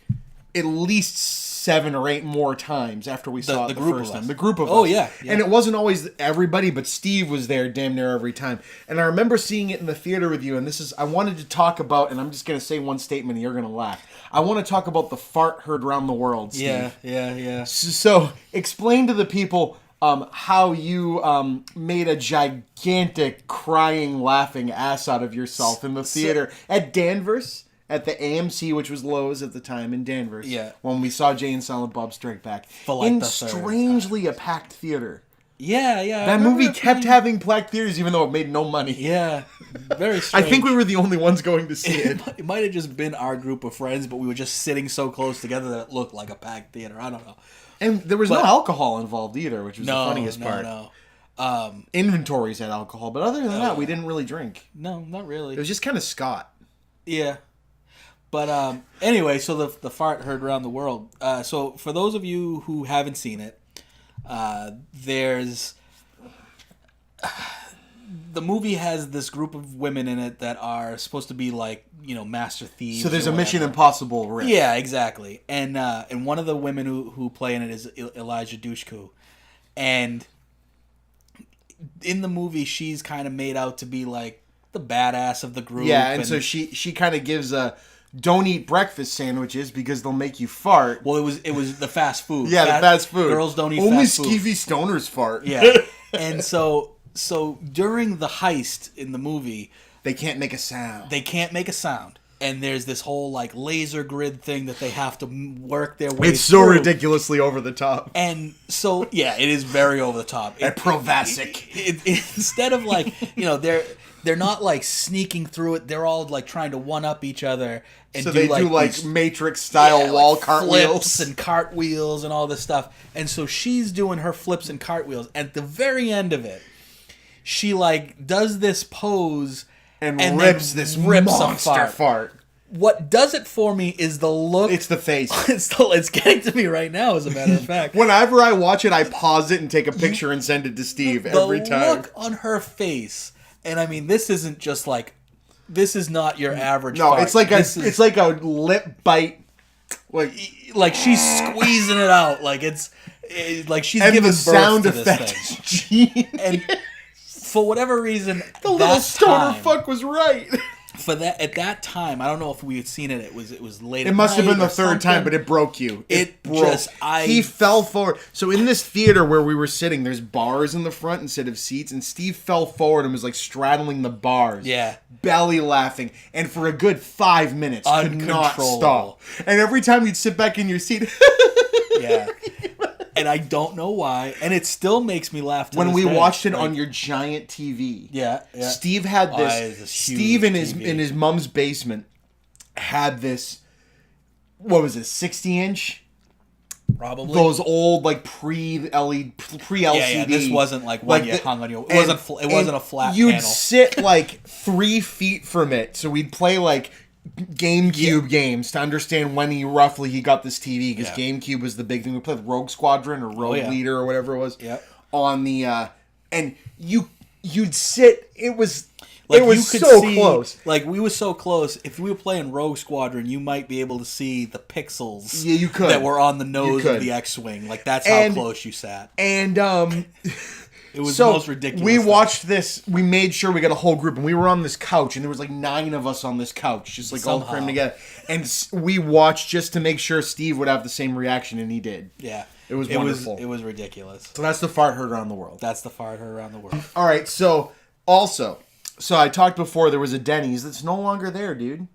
C: at least 7 or 8 more times after we saw it the first time. The group of us.
B: Oh, yeah.
C: And it wasn't always everybody, but Steve was there damn near every time. And I remember seeing it in the theater with you, and I wanted to talk about, and I'm just going to say one statement and you're going to laugh. I want to talk about the fart heard around the world, Steve.
B: Yeah.
C: So explain to the people how you made a gigantic crying, laughing ass out of yourself in the theater at Danvers. At the AMC, which was Lowe's at the time in Danvers.
B: Yeah.
C: When we saw Jay and Silent Bob Strike Back.
B: For like
C: in
B: the third
C: strangely a packed theater.
B: Yeah.
C: That movie kept having packed theaters even though it made no money.
B: Yeah, very strange.
C: I think we were the only ones going to see it.
B: It might have just been our group of friends, but we were just sitting so close together that it looked like a packed theater. I don't know.
C: And there was no alcohol involved either, which was the funniest part.
B: No.
C: Inventories had alcohol, but other than that, we didn't really drink.
B: No, not really.
C: It was just kind of Scott.
B: Yeah. But anyway, so the fart heard around the world. So for those of you who haven't seen it, there's... The movie has this group of women in it that are supposed to be like, master thieves.
C: So there's a Mission Impossible riff.
B: Yeah, exactly. And one of the women who play in it is Elijah Dushku. And in the movie, she's kind of made out to be like the badass of the group.
C: Yeah, and so she kind of gives a don't eat breakfast sandwiches because they'll make you fart.
B: Well, it was the fast food.
C: Yeah, the fast food.
B: Girls don't eat
C: Only
B: fast food.
C: skeevy stoners fart.
B: Yeah. And so during the heist in the movie,
C: they can't make a sound.
B: And there's this whole like laser grid thing that they have to work their way
C: It's so
B: through.
C: ridiculously over the top.
B: And so, yeah, it is very over the top.
C: Provasic.
B: Instead of like, they're not like sneaking through it. They're all like trying to one up each other. And
C: so they do like
B: these,
C: Matrix style wall cartwheels.
B: Flips and cartwheels and all this stuff. And so she's doing her flips and cartwheels. At the very end of it, she like does this pose
C: and rips this monster fart.
B: What does it for me is the look.
C: It's the face.
B: It's getting to me right now, as a matter of fact.
C: Whenever I watch it, I pause it and take a picture and send it to Steve every time.
B: The look on her face, and I mean, this isn't just like, this is not your average.
C: No,
B: fart.
C: it's like a lip bite.
B: Like she's squeezing it out. Like like she's giving birth
C: sound
B: to this
C: effect.
B: thing. And for whatever reason,
C: the little stoner fuck was right.
B: At that time, I don't know if we had seen it. It was late.
C: It must have been the third time, but it broke you. He fell forward. So in this theater where we were sitting, there's bars in the front instead of seats, and Steve fell forward and was like straddling the bars.
B: Yeah,
C: belly laughing, and for a good 5 minutes could not stop. And every time you'd sit back in your seat,
B: yeah. And I don't know why, and it still makes me laugh.
C: When we watched it on your giant TV,
B: yeah.
C: Steve had this. Steve in his mom's basement had this. What was it? 60-inch.
B: Probably
C: those old like pre-LCD.
B: Yeah, this wasn't like one you hung on your. It wasn't a flat.
C: You'd
B: panel.
C: sit like 3 feet from it, so we'd play like GameCube games to understand when he got this TV, because GameCube was the big thing. We played Rogue Squadron or Rogue Leader or whatever it was.
B: Yep.
C: On the and you'd sit. It was
B: like
C: it was so close.
B: Like we were so close. If we were playing Rogue Squadron, you might be able to see the pixels.
C: Yeah, you could.
B: That were on the nose of the X-wing. Like that's how close you sat.
C: And
B: it was the most ridiculous.
C: We watched this. We made sure we got a whole group, and we were on this couch, and there was like 9 of us on this couch, just like all crammed together. And we watched just to make sure Steve would have the same reaction, and he did.
B: Yeah,
C: it was wonderful.
B: It was ridiculous.
C: So that's the fart heard around the world.
B: That's the fart heard around the world.
C: All right. So I talked before. There was a Denny's that's no longer there, dude.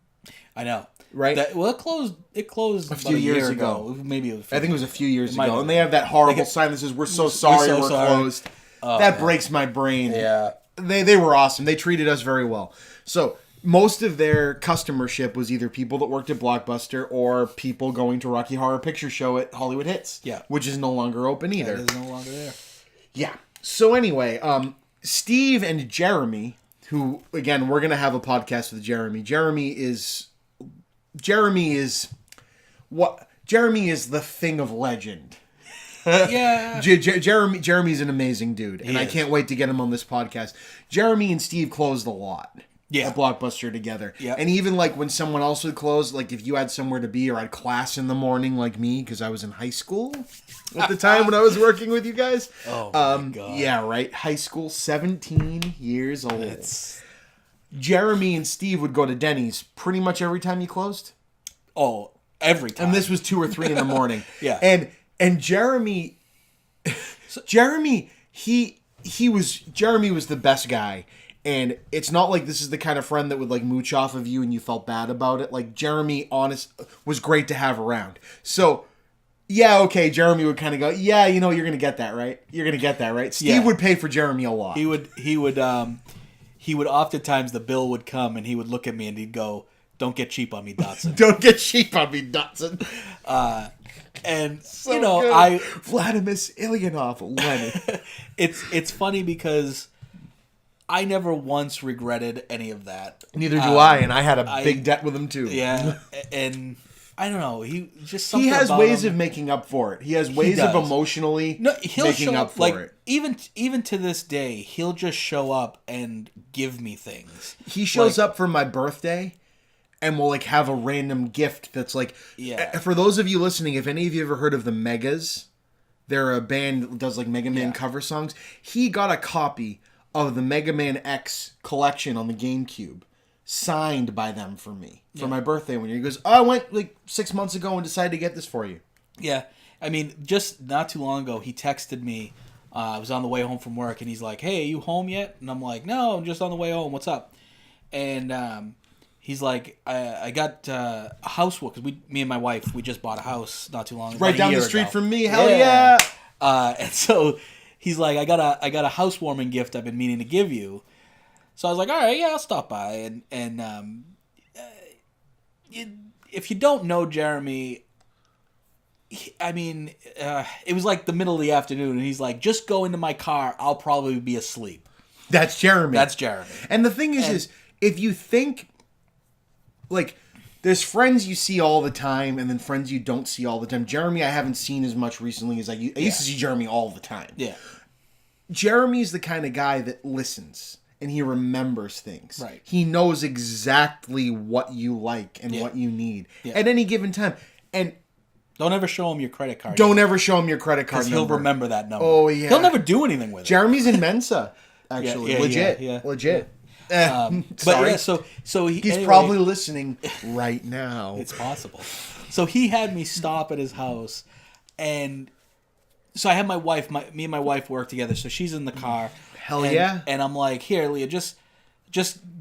B: I know.
C: Right.
B: It closed
C: a few years ago.
B: Maybe
C: I think it was a few years ago. And they have that horrible sign that says, "We're so sorry, we're closed." That breaks my brain.
B: Yeah.
C: They were awesome. They treated us very well. So most of their customership was either people that worked at Blockbuster or people going to Rocky Horror Picture Show at Hollywood Hits.
B: Yeah.
C: Which is no longer open either.
B: That is no longer there.
C: Yeah. So anyway, Steve and Jeremy, who, again, we're going to have a podcast with Jeremy. Jeremy is the thing of legend.
B: Yeah.
C: Jeremy's an amazing dude, and I can't wait to get him on this podcast. Jeremy and Steve closed a lot at Blockbuster together.
B: Yeah.
C: And even like when someone else would close, like if you had somewhere to be or had class in the morning like me, because I was in high school at the time when I was working with you guys.
B: Oh my God.
C: Yeah, right. High school, 17 years old. Jeremy and Steve would go to Denny's pretty much every time you closed.
B: Oh, every time.
C: And this was 2 or 3 in the morning.
B: Yeah.
C: And Jeremy was the best guy. And it's not like this is the kind of friend that would like mooch off of you and you felt bad about it. Like Jeremy, was great to have around. So yeah, okay, Jeremy would kind of go, yeah, you're going to get that, right? You're going to get that, right? Steve would pay for Jeremy a lot.
B: He would oftentimes, the bill would come and he would look at me and he'd go, "Don't get cheap on me, Dotson."
C: Don't get cheap on me, Dotson.
B: And
C: So
B: you know,
C: good. Vladimir Ilyanov, Lenin.
B: it's funny because I never once regretted any of that.
C: Neither do I, and I had a big debt with him too.
B: Yeah, and I don't know. He
C: has ways of making up for it. He has ways of emotionally making up for it.
B: Even to this day, he'll just show up and give me things.
C: He shows up for my birthday and will like have a random gift that's like, for those of you listening, if any of you ever heard of the Megas, they're a band that does like Mega Man cover songs. He got a copy of the Mega Man X collection on the GameCube, signed by them for me for my birthday one year. He goes, I went like 6 months ago and decided to get this for you.
B: Yeah. I mean, just not too long ago, he texted me. I was on the way home from work, and he's like, "Hey, are you home yet?" And I'm like, "No, I'm just on the way home. What's up?" And he's like, I got a house because me and my wife, we just bought a house not too long ago.
C: Right down the street from me. Hell yeah.
B: And so he's like, I got a housewarming gift I've been meaning to give you. So I was like, all right, yeah, I'll stop by. And if you don't know Jeremy, it was like the middle of the afternoon, and he's like, just go into my car. I'll probably be asleep.
C: That's Jeremy. And the thing is if you think, like, there's friends you see all the time, and then friends you don't see all the time. Jeremy, I haven't seen as much recently as I used to see Jeremy all the time.
B: Yeah.
C: Jeremy's the kind of guy that listens. And he remembers things.
B: Right.
C: He knows exactly what you like and what you need at any given time. And
B: don't ever show him your credit card.
C: Don't ever show him your credit card number.
B: He'll remember that number.
C: Oh, yeah.
B: He'll never do anything with it.
C: Jeremy's in Mensa, actually. Legit.
B: But yeah, so
C: he's probably listening right now.
B: It's possible. So he had me stop at his house, and so I had my wife. Me and my wife work together. So she's in the car.
C: Hell yeah!
B: And I'm like, here, Leah, just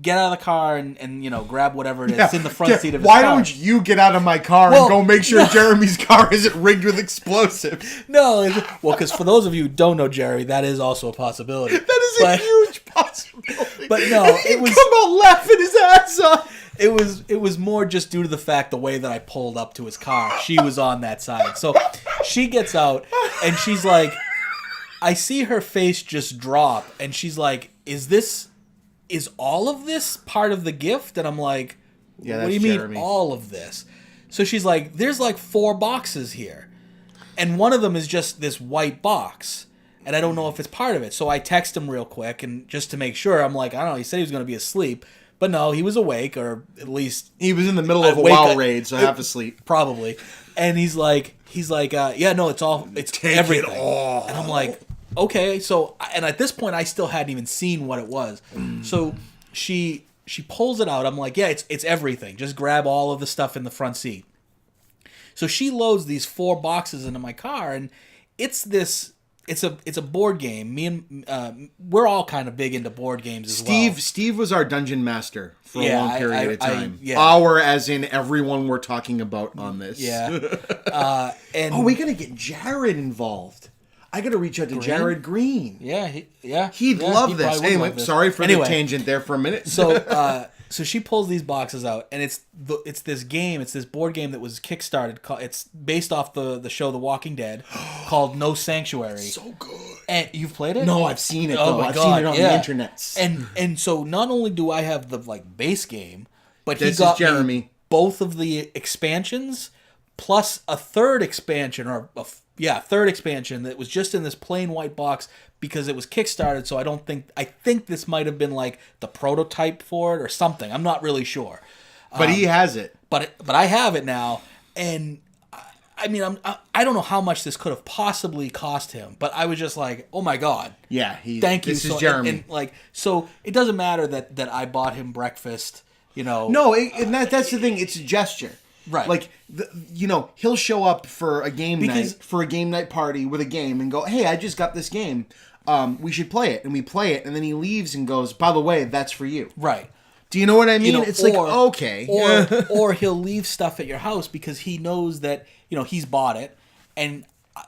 B: get out of the car and grab whatever it is. It's in the front seat of his car.
C: Why don't you get out of my car and go make sure Jeremy's car isn't rigged with explosives?
B: No, because for those of you who don't know Jerry, that is also a possibility.
C: That is a huge possibility.
B: But no,
C: it was come out laughing his ass off.
B: It was more just due to the fact the way that I pulled up to his car. She was on that side, so she gets out and she's like, I see her face just drop, and she's like, Is all of this part of the gift?" And I'm like, "What do you mean all of this?" So she's like, "There's like 4 boxes here, and one of them is just this white box, and I don't know if it's part of it." So I text him real quick, and just to make sure, I'm like, I don't know. He said he was going to be asleep, but no, he was awake, or at least
C: he was in the middle of a WoW raid, so half asleep
B: probably. And he's like, yeah, no, it's everything. And I'm like, okay, so, and at this point, I still hadn't even seen what it was. So she pulls it out. I'm like, yeah, it's everything. Just grab all of the stuff in the front seat. So she loads these 4 boxes into my car, and it's a board game. Me and we're all kind of big into board games as well.
C: Steve was our dungeon master for a long period of time.
B: Our,
C: as in everyone we're talking about on this.
B: Yeah. And
C: we gotta get Jared involved. I gotta reach out to Jared Green.
B: Yeah,
C: he'd love this. Anyway, sorry for the tangent there for a minute.
B: So she pulls these boxes out, and it's this game. It's this board game that was kickstarted. It's based off the show The Walking Dead, called No Sanctuary.
C: So good.
B: And you've played it?
C: No, I've seen it. Though. I've seen it on the internet.
B: And so not only do I have the base game, but
C: this
B: he got
C: is Jeremy.
B: Me both of the expansions plus a third expansion third expansion that was just in this plain white box because it was kickstarted. So I think this might have been like the prototype for it or something. I'm not really sure.
C: But he has it.
B: But I have it now, and I mean I don't know how much this could have possibly cost him, but I was just like, oh my god,
C: yeah,
B: thank you.
C: This is Jeremy.
B: And so it doesn't matter that I bought him breakfast.
C: No, and that's the thing. It's a gesture.
B: Right.
C: Like, he'll show up for a game night party with a game and go, hey, I just got this game. We should play it. And we play it. And then he leaves and goes, by the way, that's for you.
B: Right.
C: Do you know what I mean? It's okay.
B: Or he'll leave stuff at your house because he knows that, he's bought it. and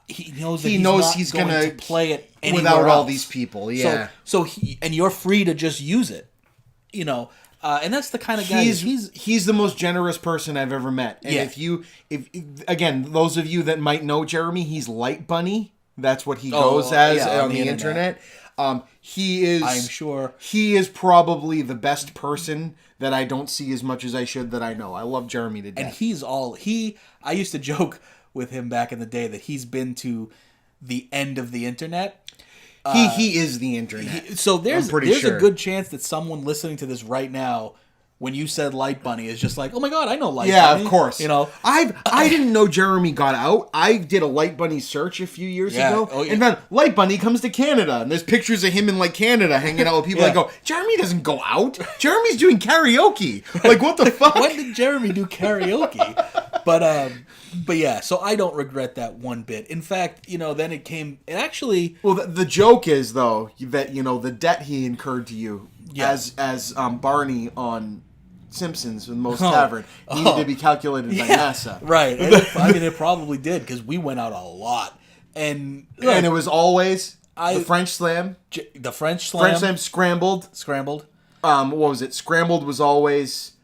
B: he knows that he's not going to play it anywhere
C: without all
B: else.
C: these people. Yeah.
B: So and you're free to just use it, you know. And that's the kind of guy
C: he's the most generous person I've ever met. And if again, those of you that might know Jeremy, he's Light Bunny. That's what he goes as on the internet. He is.
B: I'm sure
C: he is probably the best person that I don't see as much as I should that I know. I love Jeremy to death.
B: And I used to joke with him back in the day that he's been to the end of the internet.
C: He is the internet.
B: So there's a good chance that someone listening to this right now, when you said Light Bunny, is just like, oh my god, I know Light Bunny.
C: Yeah, of course.
B: You know,
C: I didn't know Jeremy got out. I did a Light Bunny search a few years ago, and then Light Bunny comes to Canada, and there's pictures of him in like Canada hanging out with people. I go, Jeremy doesn't go out. Jeremy's doing karaoke. Like, what the fuck?
B: When did Jeremy do karaoke? But yeah, so I don't regret that one bit. In fact, you know, then it actually...
C: Well, the joke is, though, that, you know, the debt he incurred to you as Barney on Simpsons with Moe's Tavern needed to be calculated by NASA.
B: Right. I mean, it probably did, because we went out a lot. And
C: it was always the French Slam.
B: The French Slam.
C: French Slam Scrambled. What was it? Scrambled was always...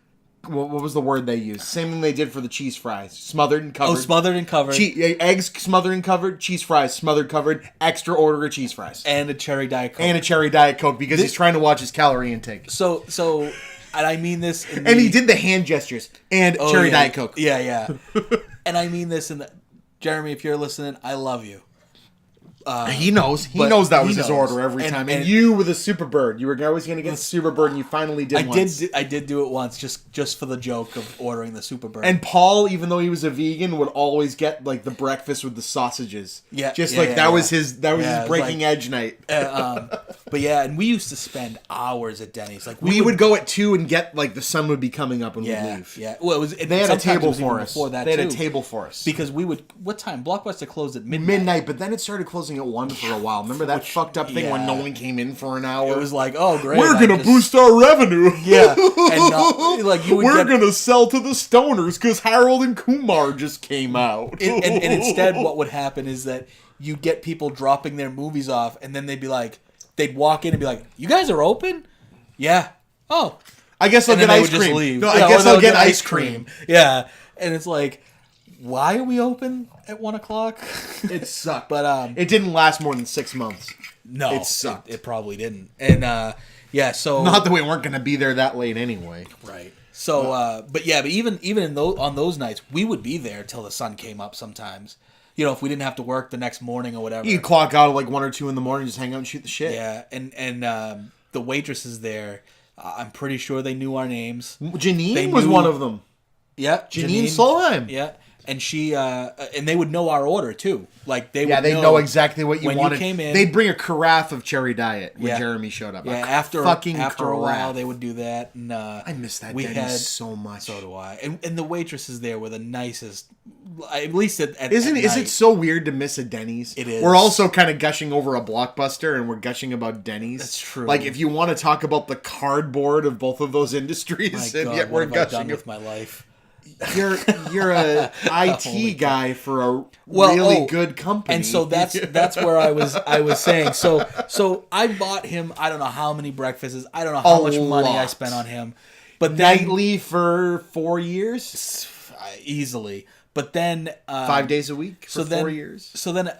C: What was the word they used? Same thing they did for the cheese fries. Smothered and covered.
B: Oh, smothered and covered.
C: Eggs smothered and covered. Cheese fries smothered, covered. Extra order of cheese fries.
B: And a cherry Diet Coke.
C: Because he's trying to watch his calorie intake.
B: So, and I mean this in
C: and he did the hand gestures. And cherry Diet Coke.
B: Yeah. And I mean this in the... Jeremy, if you're listening, I love you.
C: He knows. He knows that was his order every time. And you with a super bird. You were always going to get the super bird, and you finally did once.
B: I did do it once, just for the joke of ordering the super bird.
C: And Paul, even though he was a vegan, would always get like the breakfast with the sausages.
B: Yeah,
C: that was his breaking edge night.
B: But yeah, and we used to spend hours at Denny's. Like
C: we would go at 2 and get like the sun would be coming up and we'd leave.
B: Yeah. Well,
C: they had a table for us. They had a table for us
B: because we would. What time? Blockbuster closed at midnight.
C: But then it started closing at 1 for a while. Remember that fucked up thing when no one came in for an hour?
B: It was like, oh great,
C: we're gonna boost our revenue.
B: Yeah, and like you would
C: we're gonna sell to the stoners because Harold and Kumar just came out.
B: And instead, what would happen is that you get people dropping their movies off, and then they'd walk in and be like, "You guys are open? Yeah. Oh,
C: I guess I'll get ice cream.
B: No, I guess I'll get ice cream. Yeah, and it's like, why are we open at 1 o'clock?
C: It sucked.
B: But
C: it didn't last more than 6 months.
B: No,
C: it sucked.
B: It probably didn't. And so
C: not that we weren't going to be there that late anyway.
B: Right. So, but even on those nights, we would be there till the sun came up. Sometimes, you know, if we didn't have to work the next morning or whatever,
C: you clock out at like 1 or 2 in the morning, just hang out and shoot the shit.
B: Yeah, and the waitresses there, I'm pretty sure they knew our names.
C: Janine was one of them.
B: Yeah,
C: Janine Solheim.
B: Yeah. And she and they would know our order too. Like they would
C: know exactly what you
B: when
C: wanted.
B: You came in,
C: they'd bring a carafe of Cherry Diet when Jeremy showed up.
B: Yeah, after a while they would do that. And
C: I miss that Denny's so much.
B: So do I. And the waitresses there were the nicest. At least at
C: is
B: night.
C: It so weird to miss a Denny's?
B: It is.
C: We're also kind of gushing over a Blockbuster, and we're gushing about Denny's.
B: That's true.
C: Like if you want to talk about the cardboard of both of those industries,
B: my God,
C: and yet we're
B: what have
C: gushing
B: I done with my life.
C: You're a IT guy for a really good company,
B: and so that's where I was saying. So I bought him. I don't know how many breakfasts. I don't know how much money I spent on him, but then,
C: nightly for 4 years,
B: easily. But then
C: 5 days a week for 4 years.
B: So then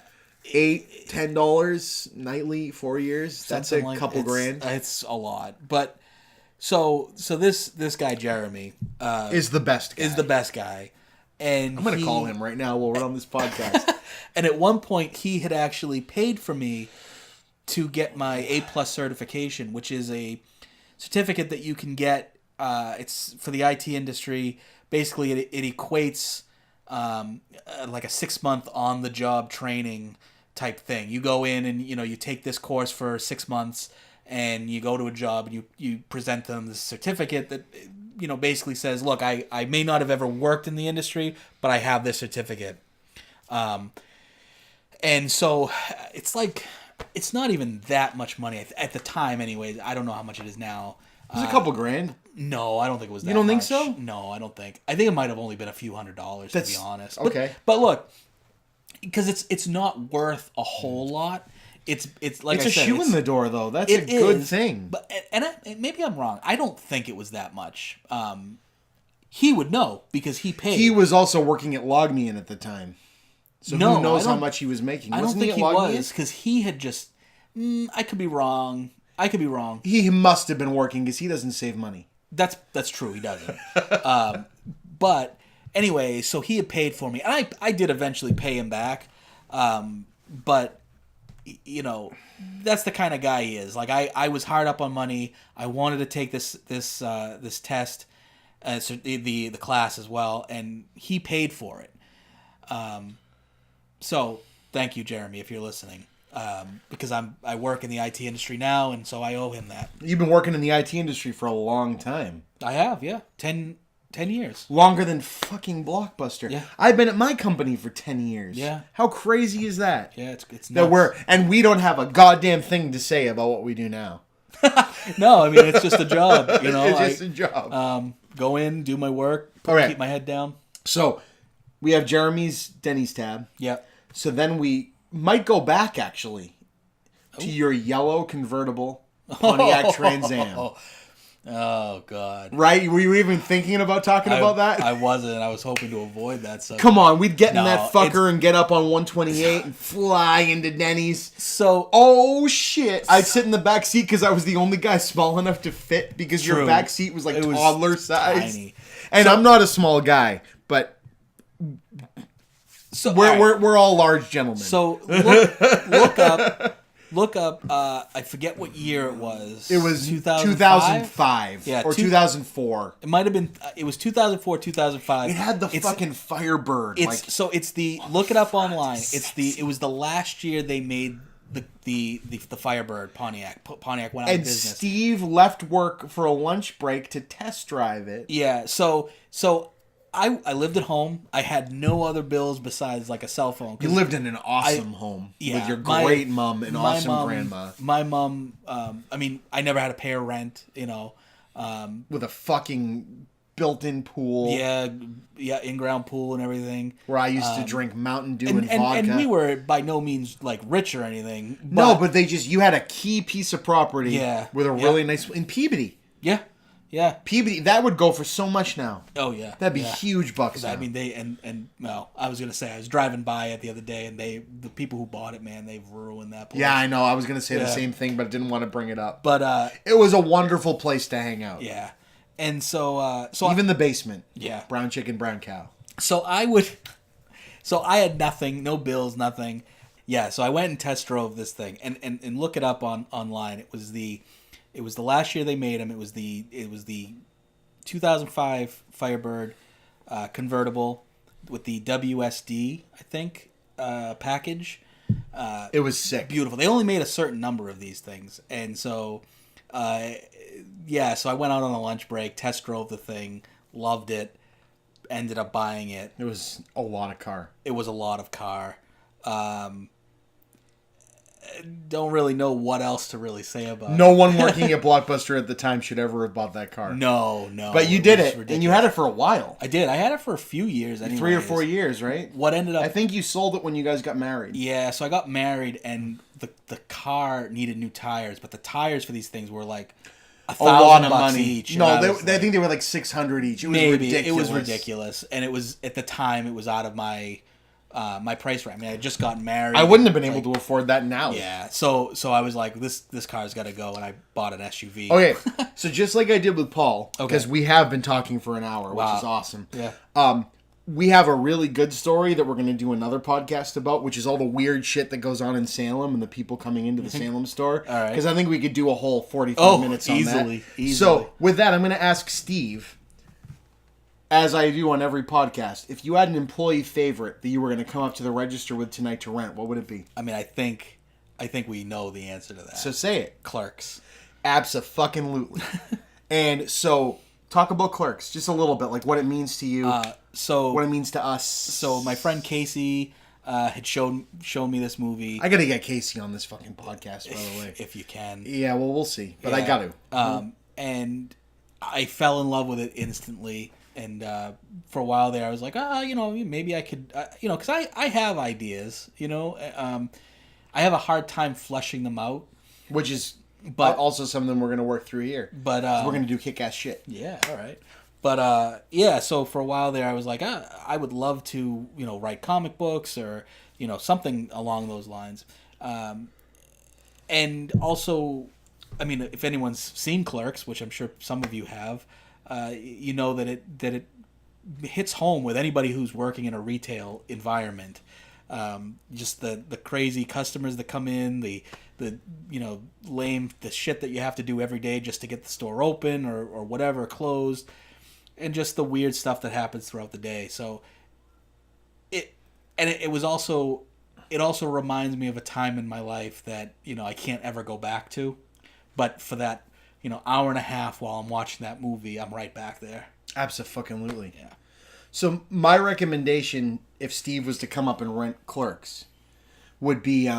C: $10 nightly 4 years. That's a couple grand.
B: It's a lot, but. So this guy Jeremy
C: is the best
B: guy, and
C: I'm gonna call him right now while we're on this podcast.
B: And at one point he had actually paid for me to get my A+ certification, which is a certificate that you can get. It's for the IT industry. Basically, it equates like a 6-month on the job training type thing. You go in and you take this course for 6 months. And you go to a job and you present them the certificate that basically says, look, I may not have ever worked in the industry, but I have this certificate. And so it's like it's not even that much money at the time, anyways. I don't know how much it is now.
C: It was a couple grand.
B: No, I don't think it was that.
C: You don't
B: much.
C: think so?
B: No, I don't think. I think it might have only been a few $100s, to be honest.
C: Okay.
B: But look, because it's not worth a whole lot. It's like
C: it's
B: I
C: a
B: said,
C: shoe in the door, though. That's a good thing.
B: But maybe I'm wrong. I don't think it was that much. He would know because he paid.
C: He was also working at Logmein at the time. So
B: No,
C: who knows how much he was making?
B: I don't
C: Wasn't
B: think he
C: at Logmein?
B: was because he had just. I could be wrong.
C: He must have been working because he doesn't save money.
B: That's true. He doesn't. But anyway, so he had paid for me, and I did eventually pay him back. But you know, that's the kind of guy he is. Like I was hard up on money. I wanted to take this test, so the class as well, and he paid for it. So thank you, Jeremy, if you're listening. Because I work in the IT industry now, and so I owe him that.
C: You've been working in the IT industry for a long time.
B: I have, yeah. 10 years.
C: Longer than fucking Blockbuster.
B: Yeah.
C: I've been at my company for 10 years.
B: Yeah.
C: How crazy is that?
B: Yeah, it's
C: that
B: nuts.
C: we don't have a goddamn thing to say about what we do now.
B: No, I mean, it's just a job, you know.
C: It's just a job.
B: Go in, do my work, keep my head down.
C: So, we have Jeremy's Denny's tab.
B: Yeah.
C: So then we might go back, actually, to your yellow convertible Pontiac Trans Am.
B: Oh, God.
C: Right? Were you even thinking about talking about that?
B: I wasn't. I was hoping to avoid that subject.
C: Come on, we'd get in that fucker and get up on 128 and fly into Denny's.
B: So,
C: oh shit! I'd sit in the back seat because I was the only guy small enough to fit because your back seat was like toddler size.
B: Tiny.
C: And I'm not a small guy, but
B: so
C: we're all large gentlemen.
B: So look up. I forget what year it was.
C: It was 2005 or 2004.
B: It might have been. It was 2004, 2005.
C: It had the fucking Firebird.
B: It's the look it up online. It was the last year they made the Firebird Pontiac. Pontiac went out of business.
C: And Steve left work for a lunch break to test drive it.
B: Yeah. So I lived at home. I had no other bills besides like a cell phone.
C: You lived in an awesome home with your great mom and awesome grandma.
B: My mom, I mean, I never had to pay her rent, you know.
C: With a fucking built-in pool.
B: Yeah, in-ground pool and everything.
C: Where I used to drink Mountain Dew and vodka.
B: And we were by no means like rich or anything.
C: But you had a key piece of property.
B: Yeah.
C: With a really nice, in Peabody.
B: Yeah. Yeah,
C: Peabody, that would go for so much now.
B: Oh yeah,
C: that'd be huge bucks.
B: I mean, I was gonna say I was driving by it the other day, and the people who bought it, man, they've ruined that place.
C: Yeah, I know. I was gonna say the same thing, but I didn't want to bring it up.
B: But
C: it was a wonderful place to hang out.
B: Yeah, and so
C: even the basement.
B: Yeah,
C: brown chicken, brown cow.
B: So I had nothing, no bills, nothing. Yeah, so I went and test drove this thing, and look it up online. It was the last year they made them. It was the 2005 Firebird convertible with the WSD, I think, package.
C: It was sick.
B: Beautiful. They only made a certain number of these things. And so, so I went out on a lunch break, test drove the thing, loved it, ended up buying it.
C: It was a lot of car.
B: It was a lot of car. Don't really know what else to really say about it.
C: No one working at Blockbuster at the time should ever have bought that car.
B: No.
C: But you did it, ridiculous. And you had it for a while.
B: I did. I had it for a few years anyways.
C: 3 or 4 years, right?
B: What ended up...
C: I think you sold it when you guys got married.
B: Yeah, so I got married, and the car needed new tires, but the tires for these things were like $1,000
C: lot of money
B: each.
C: No, I think they were like $600 each. It was ridiculous.
B: It was ridiculous, and it was at the time it was out of my price range. I mean, I had just gotten married.
C: I wouldn't have been able to afford that now.
B: Yeah, so I was like, this car's got to go, and I bought an SUV.
C: Okay, so just like I did with Paul, because we have been talking for an hour, which is awesome.
B: Yeah.
C: We have a really good story that we're going to do another podcast about, which is all the weird shit that goes on in Salem and the people coming into the Salem store.
B: All right.
C: Because I think we could do a whole 45 minutes on
B: easily.
C: So with that, I'm going to ask Steve, as I do on every podcast, if you had an employee favorite that you were going to come up to the register with tonight to rent, what would it be?
B: I mean, I think we know the answer to that.
C: So say it.
B: Clerks.
C: Abso-fucking-lutely. And so talk about Clerks just a little bit, like what it means to you. What it means to us.
B: So my friend Casey had shown me this movie.
C: I gotta get Casey on this fucking podcast, by the way.
B: If you can.
C: Yeah, well, we'll see. But I got to.
B: And I fell in love with it instantly. And for a while there, I was like, maybe I could, because I have ideas, I have a hard time fleshing them out.
C: Which is also something we're going to work through here.
B: But
C: we're going to do kick-ass shit.
B: Yeah, all right. But so for a while there, I was like, I would love to, write comic books or, something along those lines. And also, I mean, if anyone's seen Clerks, which I'm sure some of you have, you know that it hits home with anybody who's working in a retail environment. Just the crazy customers that come in, the lame the shit that you have to do every day just to get the store open or whatever closed, and just the weird stuff that happens throughout the day. So it also reminds me of a time in my life that I can't ever go back to, but for that hour and a half while I'm watching that movie, I'm right back there.
C: Absolutely.
B: Yeah.
C: So my recommendation, if Steve was to come up and rent Clerks, would be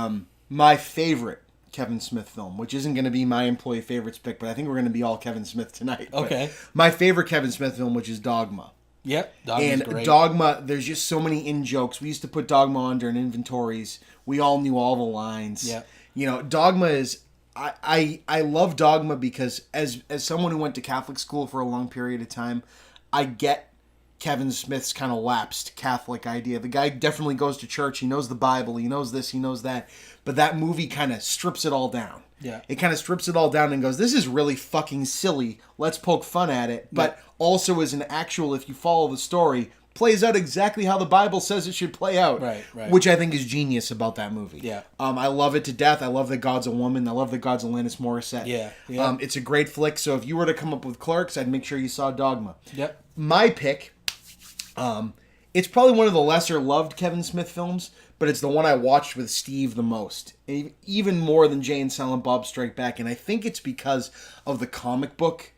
C: my favorite Kevin Smith film, which isn't going to be my employee favorites pick, but I think we're going to be all Kevin Smith tonight.
B: Okay.
C: But my favorite Kevin Smith film, which is Dogma.
B: Yep, Dogma's great.
C: Dogma, there's just so many in-jokes. We used to put Dogma under in inventories. We all knew all the lines.
B: Yeah.
C: Dogma is... I love Dogma because as someone who went to Catholic school for a long period of time, I get Kevin Smith's kind of lapsed Catholic idea. The guy definitely goes to church. He knows the Bible. He knows this. He knows that. But that movie kind of strips it all down.
B: Yeah.
C: It kind of strips it all down and goes, this is really fucking silly. Let's poke fun at it. But also as an actual, if you follow the story, plays out exactly how the Bible says it should play out.
B: Right.
C: Which I think is genius about that movie.
B: Yeah.
C: I love it to death. I love that God's a woman. I love that God's Alanis Morissette.
B: Yeah.
C: It's a great flick. So if you were to come up with Clerks, I'd make sure you saw Dogma.
B: Yep.
C: My pick, it's probably one of the lesser loved Kevin Smith films, but it's the one I watched with Steve the most. Even more than Jay and Silent Bob Strike Back. And I think it's because of the comic book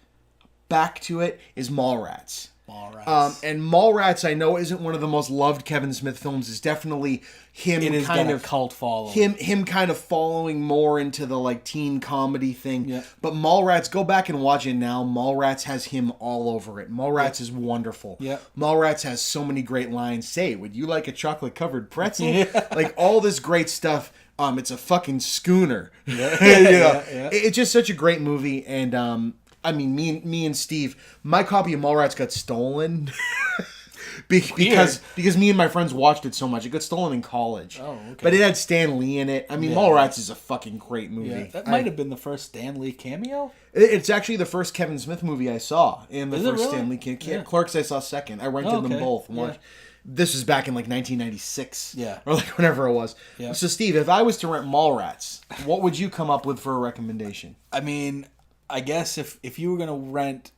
C: back to it, is Mallrats. And Mallrats, I know, isn't one of the most loved Kevin Smith films. It's definitely him kind of
B: cult following.
C: Him kind of following more into the like teen comedy thing.
B: Yeah.
C: But Mallrats, go back and watch it now. Mallrats has him all over it. Mallrats is wonderful.
B: Yeah.
C: Mallrats has so many great lines. Say, would you like a chocolate covered pretzel? Like all this great stuff. It's a fucking schooner. It's just such a great movie. And I mean, me and Steve, my copy of Mallrats got stolen because me and my friends watched it so much. It got stolen in college.
B: Oh, okay.
C: But it had Stan Lee in it. I mean, Mallrats is a fucking great movie.
B: Yeah, that might have been the first Stan Lee cameo.
C: It's actually the first Kevin Smith movie I saw, and the
B: Is
C: first
B: it really?
C: Stan Lee cameo. Clerks I saw second. I rented them both. And watched. This was back in like 1996.
B: Yeah.
C: Or like whenever it was.
B: Yeah.
C: So Steve, if I was to rent Mallrats, what would you come up with for a recommendation?
B: I mean, I guess if you were going to rent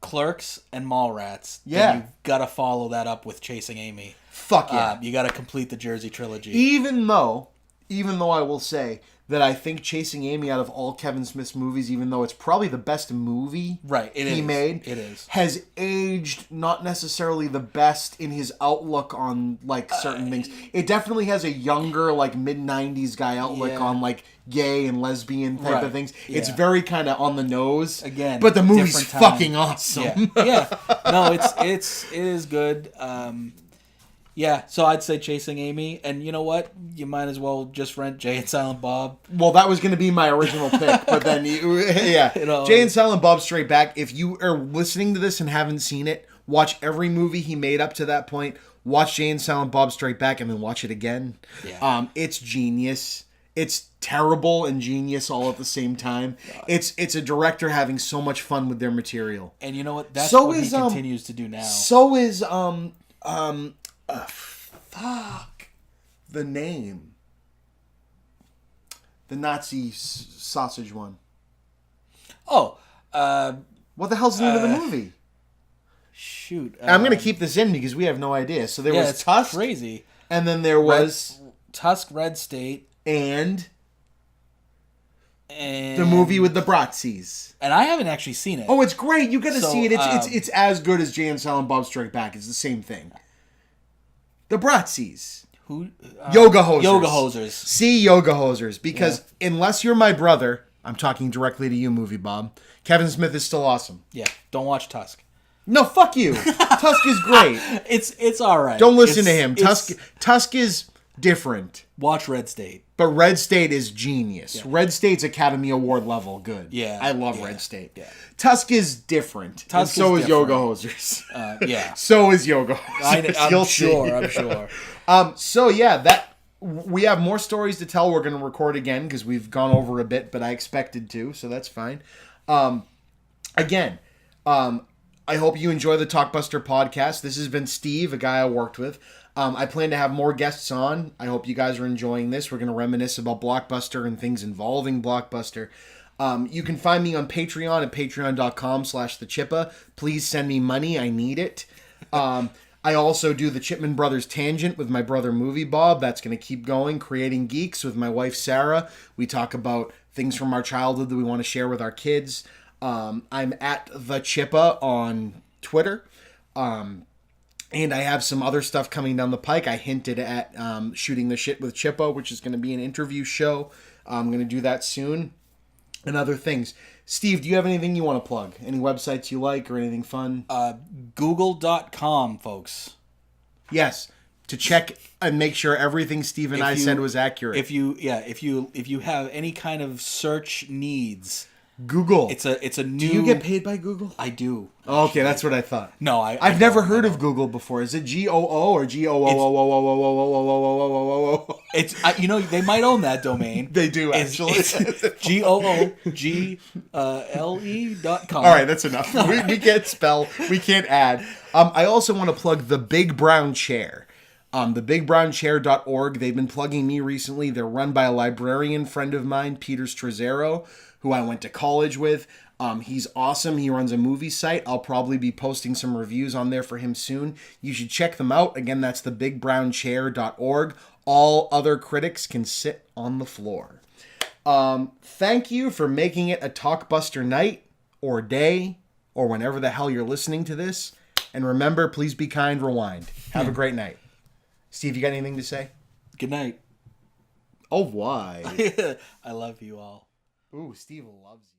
B: Clerks and Mallrats, then you've got to follow that up with Chasing Amy.
C: Fuck yeah.
B: You got to complete the Jersey trilogy.
C: Even though I will say that I think Chasing Amy out of all Kevin Smith's movies, even though it's probably the best movie he made,
B: it is.
C: Has aged not necessarily the best in his outlook on like certain things. It definitely has a younger, like mid-90s guy outlook on like gay and lesbian type of things.
B: Yeah.
C: It's very kind of on the nose.
B: Again,
C: but the movie's fucking awesome.
B: No, it is good. Yeah, so I'd say Chasing Amy, and you know what? You might as well just rent Jay and Silent Bob.
C: Well, that was going to be my original pick, but then, Jay and Silent Bob Straight Back. If you are listening to this and haven't seen it, watch every movie he made up to that point. Watch Jay and Silent Bob Straight Back, and then watch it again.
B: Yeah.
C: It's genius. It's terrible and genius all at the same time. It's a director having so much fun with their material.
B: And you know what? That's what he continues to do now.
C: So is the name. The Nazi sausage one.
B: Oh.
C: What the hell's the name of the movie?
B: Shoot.
C: I'm going to keep this in because we have no idea. So there was Tusk.
B: Crazy.
C: And then there was...
B: Tusk, Red State.
C: And the movie with the Bratzies.
B: And I haven't actually seen it.
C: Oh, it's great. You got to see it. It's as good as Jay and Silent Bob Strike Back. It's the same thing. The Bratzies.
B: Who?
C: Yoga Hosers.
B: Yoga Hosers.
C: See Yoga Hosers. Because unless you're my brother, I'm talking directly to you, Movie Bob, Kevin Smith is still awesome.
B: Yeah. Don't watch Tusk.
C: No, fuck you. Tusk is great.
B: It's all right.
C: Don't listen to him. Tusk is different.
B: Watch Red State.
C: But Red State is genius. Yeah. Red State's Academy Award level good.
B: Yeah.
C: I love Red State.
B: Yeah.
C: Tusk is different.
B: Tusk
C: so
B: is
C: is Yoga Hosers.
B: Yeah.
C: So is Yoga Hosers.
B: I'm sure.
C: So yeah, we have more stories to tell. We're going to record again because we've gone over a bit, but I expected to, so that's fine. Again, I hope you enjoy the Talkbuster podcast. This has been Steve, a guy I worked with. I plan to have more guests on. I hope you guys are enjoying this. We're going to reminisce about Blockbuster and things involving Blockbuster. You can find me on Patreon at patreon.com/thechippa. Please send me money. I need it. I also do the Chipman Brothers Tangent with my brother Movie Bob. That's going to keep going. Creating Geeks with my wife Sarah. We talk about things from our childhood that we want to share with our kids. I'm at the Chippa on Twitter. And I have some other stuff coming down the pike. I hinted at Shooting the Shit with Chippa, which is going to be an interview show. I'm going to do that soon. And other things. Steve, do you have anything you want to plug? Any websites you like or anything fun?
B: Google.com, folks.
C: Yes. To check and make sure everything Steve and I said was accurate.
B: If you have any kind of search needs,
C: Google.
B: It's a new.
C: Do you get paid by Google?
B: I do.
C: Oh, okay, that's what I thought.
B: No,
C: I've never heard of Google before. Is it GOO or GOO?
B: It's they might own that domain.
C: They do actually.
B: It's GOOGLE.com.
C: All right, that's enough. We can't spell. We can't add. I also want to plug the Big Brown Chair. TheBigBrownChair.org. They've been plugging me recently. They're run by a librarian friend of mine, Peter Strezero, who I went to college with. He's awesome. He runs a movie site. I'll probably be posting some reviews on there for him soon. You should check them out. Again, that's TheBigBrownChair.org. All other critics can sit on the floor. Thank you for making it a Talkbuster night or day or whenever the hell you're listening to this. And remember, please be kind, rewind. Have a great night. Steve, you got anything to say?
B: Good night.
C: Oh, why?
B: I love you all.
C: Ooh, Steve loves you.